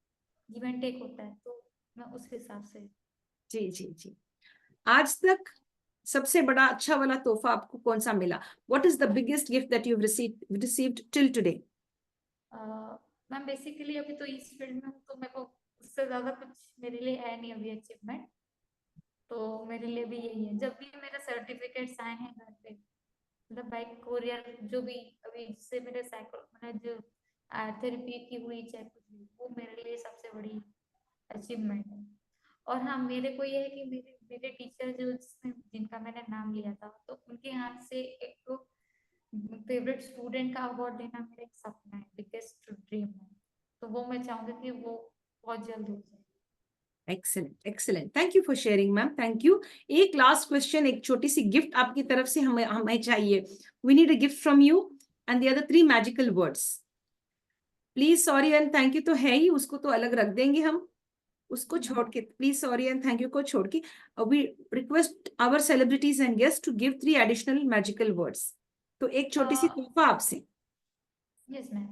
गिव एंड टेक होता है, तो मैं उस हिसाब से। जी जी जी। आज तक सबसे बड़ा अच्छा वाला तोहफा आपको कौन सा मिला? What is the biggest gift that you received till today? Ma'am basically अभी तो इस फील्ड में हूँ, तो मेरे को उससे ज्यादा कुछ मेरे लिए है नहीं अभी अचीवमेंट, तो मेरे लिए भी यही है। जब भी मेरे सर्टिफिकेट्स आए हैं घर पे, मतलब बाय कोरियर, जो भी अभी जिससे मेरे मतलब जो थेरेपी की हुई चाहे कुछ भी, वो मेरे लिए सबसे बड़ी अचीवमेंट है। और हाँ, मेरे को ये है कि मेरे मेरे टीचर जो जिनका मैंने नाम लिया था, तो उनके हाथ से एक तो फेवरेट स्टूडेंट का अवार्ड लेना मेरा एक सपना है, बिगेस्ट ड्रीम है, तो वो मैं चाहूंगी कि वो बहुत जल्द हो जाए। Excellent excellent, thank you for sharing ma'am, thank you. एक लास्ट क्वेश्चन, एक छोटी सी गिफ्ट आपकी तरफ से हमें हमें चाहिए। We need a gift from you and the other 3 magical words. Please, sorry and thank you तो है ही, उसको तो अलग रख देंगे हम, उसको छोड़ के please sorry and thank you को छोड़ के we request our celebrities and guest to give 3 additional magical words. तो एक छोटी सी तोहफा आपसे। Yes ma'am,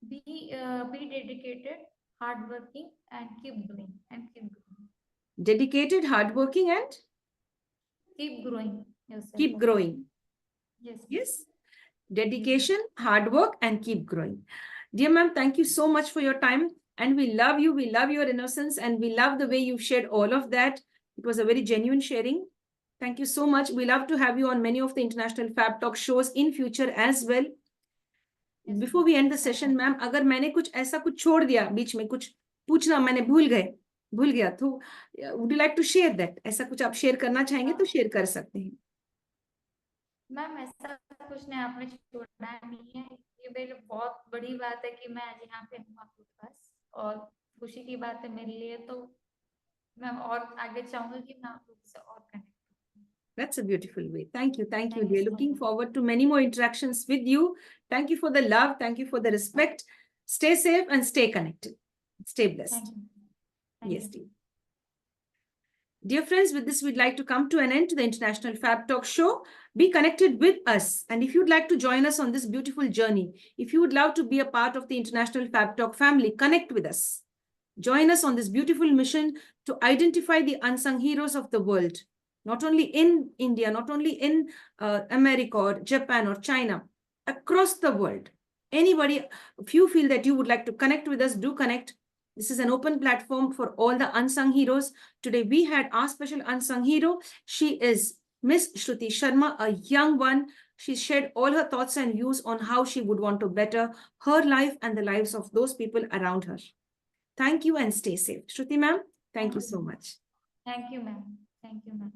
be dedicated, hard working and keep growing and keep growing. Dedicated, hard working and Keep growing yourself. keep growing. Yes. Yes. Dedication, hard work, and keep growing. Dear ma'am, thank you so much for your time. And we love you. We love your innocence. And we love the way you've shared all of that. It was a very genuine sharing. Thank you so much. We love to have you on many of the International Fab Talk shows in future as well. Yes, Before we end the session, ma'am, अगर मैंने कुछ ऐसा कुछ छोड़ दिया बीच में, कुछ पूछना मैंने भूल गया तो would you like to share that? ऐसा कुछ आप शेयर करना चाहेंगे तो शेयर कर सकते हैं। मैम ऐसा कुछ नहीं, आपने छोड़ना नहीं है, ये मेरी बहुत बड़ी बात है कि मैं आज यहाँ पे हूँ आपके पास, और खुशी की बात है मेरे लिए, तो मैं और आगे चाहूंगी कि मैं आप लोगों से और connect. That's a beautiful way. Thank you, Thank dear. you so Looking much. forward to many more interactions with you. Thank you for the love. Thank you for the respect. Stay safe and stay connected. Stay blessed. Thank you. Thank Yes, you. dear. Dear friends, with this, we'd like to come to an end to the International Fab Talk show. Be connected with us. And if you'd like to join us on this beautiful journey, if you would love to be a part of the International Fab Talk family, connect with us. Join us on this beautiful mission to identify the unsung heroes of the world, not only in India, not only in America or Japan or China, across the world. Anybody, if you feel that you would like to connect with us, do connect. This is an open platform for all the unsung heroes. Today, we had our special unsung hero. She is Miss Shruti Sharma, a young one. She shared all her thoughts and views on how she would want to better her life and the lives of those people around her. Thank you and stay safe. Shruti ma'am, thank you so much. Thank you, ma'am. Thank you, ma'am.